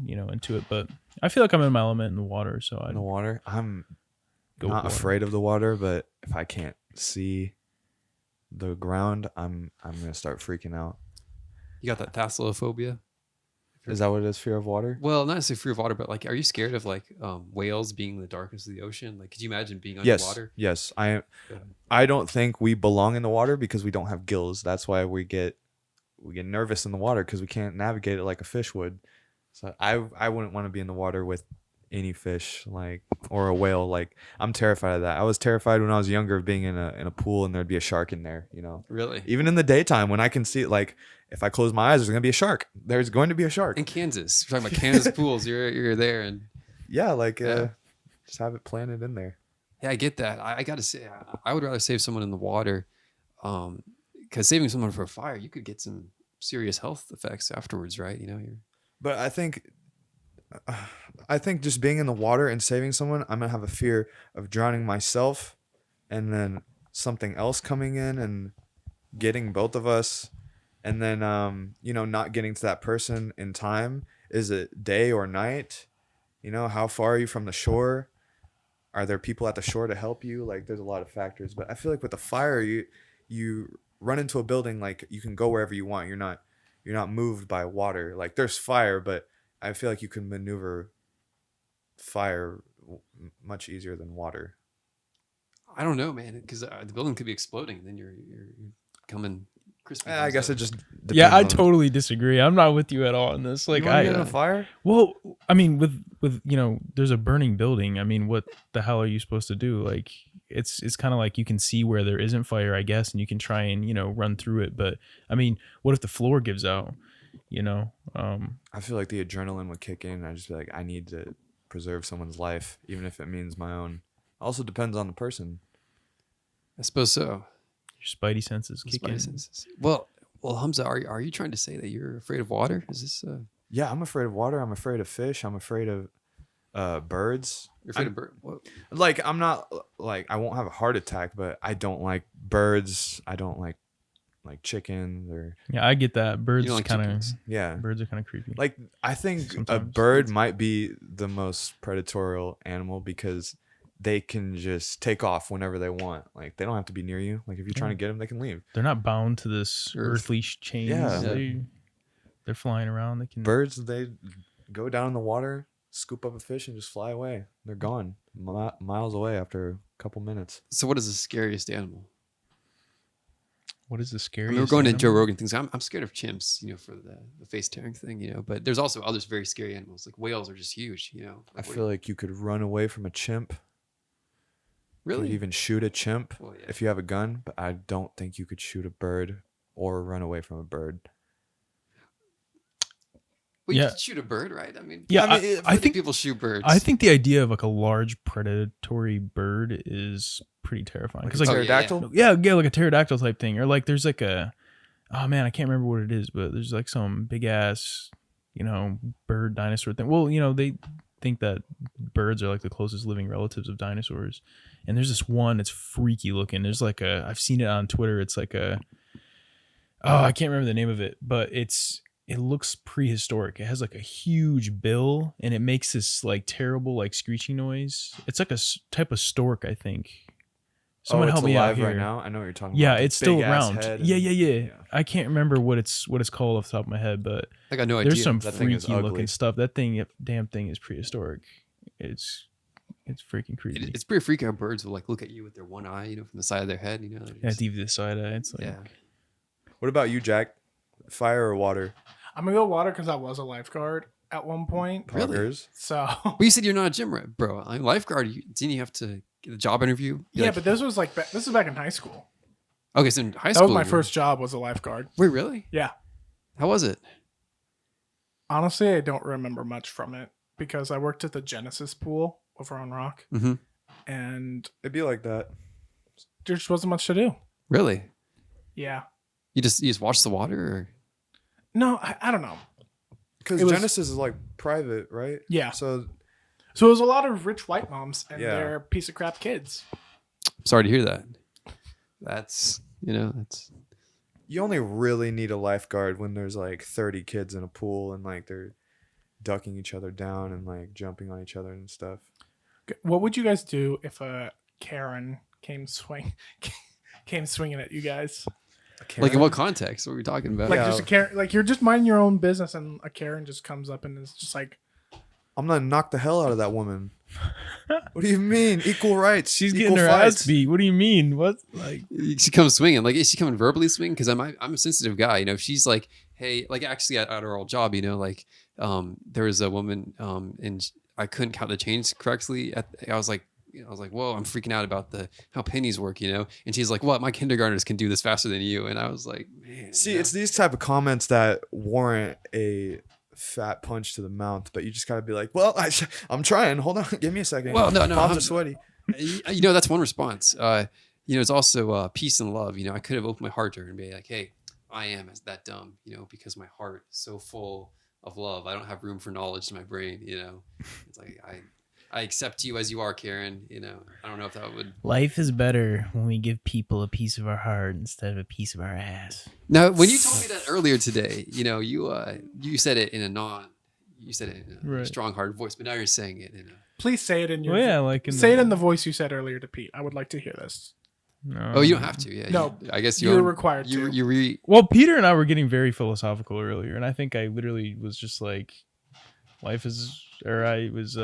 you know, into it, but I feel like I'm in my element in the water. So in the water, I'm not afraid of the water, but if I can't see the ground, I'm gonna start freaking out. You got that thalassophobia? Is that what it is? Fear of water? Well, not necessarily fear of water, but like, are you scared of like whales being the darkness of the ocean? Like, could you imagine being underwater? Yes. I don't think we belong in the water because we don't have gills. That's why we get nervous in the water, because we can't navigate it like a fish would. So I wouldn't want to be in the water with any fish, like, or a whale. Like, I'm terrified of that. I was terrified when I was younger of being in a pool and there'd be a shark in there, you know. Really? Even in the daytime when I can see it, like, if I close my eyes, there's gonna be a shark. There's going to be a shark. In Kansas. We're talking about Kansas pools. You're there, and just have it planted in there. yeah, I get that. I gotta say, I would rather save someone in the water, because saving someone for a fire, you could get some serious health effects afterwards, right? You know, But I think just being in the water and saving someone, I'm gonna have a fear of drowning myself, and then something else coming in and getting both of us, and then you know, not getting to that person in time. Is it day or night? You know, how far are you from the shore? Are there people at the shore to help you? Like, there's a lot of factors. But I feel like with the fire, you run into a building, like, you can go wherever you want. You're not moved by water. Like, there's fire, but I feel like you can maneuver fire much easier than water. I don't know, man, because the building could be exploding, and then you're coming crispy. I guess it just depends. Yeah, I totally disagree. I'm not with you at all in this. Like, you want to get in a fire? Well, I mean, with you know, there's a burning building. I mean, what the hell are you supposed to do? Like, it's kind of like you can see where there isn't fire, I guess, and you can try and, you know, run through it. But I mean, what if the floor gives out? You know, I feel like the adrenaline would kick in. I just feel like I need to preserve someone's life, even if it means my own. Also depends on the person. I suppose so. Your spidey senses kick in. Well, Humza, are you trying to say that you're afraid of water? Is this? Yeah, I'm afraid of water. I'm afraid of fish. I'm afraid of birds. You're afraid of birds? Like, I'm not, like, I won't have a heart attack, but I don't like birds. I don't like chickens or. Yeah, I get that. Birds like kind of. chickens. Yeah. Birds are kind of creepy. Like, I think a Sometimes. bird might be the most predatorial animal because they can just take off whenever they want. Like, they don't have to be near you. Like, if you're trying to get them, they can leave. They're not bound to this earthly chains. Yeah. They're flying around. They can. Birds, they go down in the water, scoop up a fish, and just fly away. They're gone miles away after a couple minutes. So what is the scariest animal? What is the I scariest? mean, we're going to Joe animal? Rogan things. I'm scared of chimps, for the face tearing thing, but there's also others very scary animals. Like whales are just huge, I Like, feel like you could run away from a chimp. really? Could even shoot a chimp Well, yeah. if you have a gun, but I don't think you could shoot a bird or run away from a bird. Well, you Yeah. could shoot a bird, right? I mean, Yeah, I mean, I think people shoot birds. I think the idea of like a large predatory bird is pretty terrifying. Like Because a like, pterodactyl? yeah, like a pterodactyl type thing, or like there's like oh man, I can't remember what it is, but there's like some big ass, bird dinosaur thing. Well, they think that birds are like the closest living relatives of dinosaurs, and there's this one. It's freaky looking. There's like I've seen it on Twitter. It's like I can't remember the name of it, but it looks prehistoric. It has like a huge bill, and it makes this like terrible like screeching noise. It's like a type of stork, I think. Someone it's help me out alive here. right now. I know what you're talking Yeah, about. it's still Big-ass around. head Yeah, and- yeah. I can't remember what it's called off the top of my head, but I got no idea. there's some That thing is freaky looking ugly. stuff. That damn thing is prehistoric. It's freaking creepy. It's pretty freaky how birds will like look at you with their one eye, from the side of their head. They're Yeah, just- deep this side eye. It's like yeah. What about you, Jack? Fire or water? I'm gonna go water because I was a lifeguard at one point. Really? Poggers? So Well, you said you're not a gym rat, bro. I'm lifeguard. Didn't you have to get a job interview? You're yeah, like- but this was this is back in high school. okay, so in high That school, was my you- first job was a lifeguard. Wait, really? Yeah. How was it? Honestly, I don't remember much from it because I worked at the Genesis pool over on Rock, Mm-hmm. and It'd be like that. there just wasn't much to do. Really? Yeah. You just watch the water, or No, I don't know. Because It was- Genesis is like private, right? Yeah. So So it was a lot of rich white moms and Yeah. their piece of crap kids. sorry to hear that. That's that's you only really need a lifeguard when there's like 30 kids in a pool and like they're ducking each other down and like jumping on each other and stuff. What would you guys do if a Karen came swinging at you guys? like in what context? What are we talking about? Like Yeah. just a Karen, like you're just minding your own business, and a Karen just comes up and is just like, I'm gonna knock the hell out of that woman. What do you mean? Equal rights. she's equal getting her fights. ass beat. What do you mean? What like? She comes swinging. Like, is she coming verbally swinging? Because I'm a sensitive guy. If she's like, hey, like actually at our old job, there was a woman, and I couldn't count the change correctly. I was like, whoa, I'm freaking out about how pennies work, And she's like, what? My kindergartners can do this faster than you. And I was like, man. See, it's these type of comments that warrant a fat punch to the mouth, but you just gotta be like, well, I'm trying. Hold on, give me a second. Well, no, Palms I'm are sweaty. that's one response. It's also peace and love. I could have opened my heart to her and be like, hey, I am that dumb, because my heart is so full of love. I don't have room for knowledge in my brain, It's like I accept you as you are, Karen. I don't know if that would. Life is better when we give people a piece of our heart instead of a piece of our ass. Now, when you told me that earlier today, you said it in a Right. strong-hearted voice, but now you're saying it in a. please say it in your Well, yeah, like say it in the voice you said earlier to Pete. I would like to hear this. No. Oh, you don't have to. Yeah. No, I guess you're required to. Well, Peter and I were getting very philosophical earlier, and I think I literally was just like, "Life is," or I was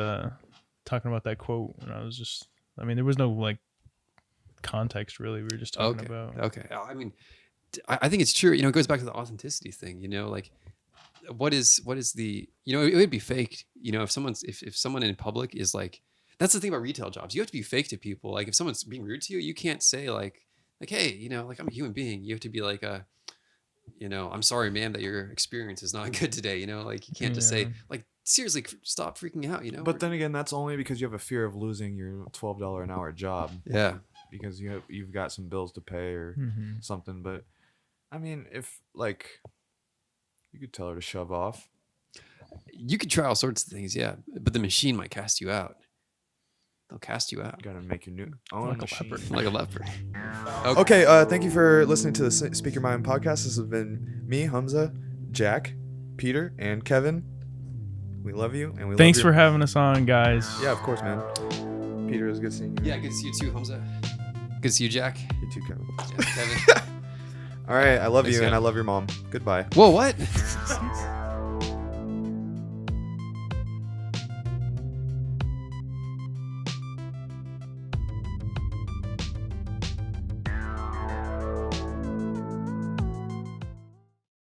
talking about that quote, and I was just, I mean, there was no like context really. We were just talking about. Okay. I think it's true. It goes back to the authenticity thing. Like, what is the? It would be fake. If someone in public is like, that's the thing about retail jobs. You have to be fake to people. Like, if someone's being rude to you, you can't say like, hey, like I'm a human being. You have to be like I'm sorry, ma'am, that your experience is not good today. Like you can't just say like, seriously, stop freaking out. But then again, that's only because you have a fear of losing your $12 an hour job yeah. because you've got some bills to pay or Mhm. something. But I mean, if like you could tell her to shove off. You could try all sorts of things, yeah. But the machine might cast you out. They'll cast you out You gotta make your new own Like a machine. leopard. like a leopard. Okay, thank you for listening to the Speak Your Mind podcast. This has been me, Humza, Jack, Peter, and Kevin. We love you, and we Thanks love for having us on, guys. Yeah, of course, man. Peter, it was good seeing you. Yeah, good to see you too, Humza. Good to see you, Jack. You too, Kevin. Yeah, Kevin. All right, I love Thanks, you, and guys. I love your mom. Goodbye. Whoa, what?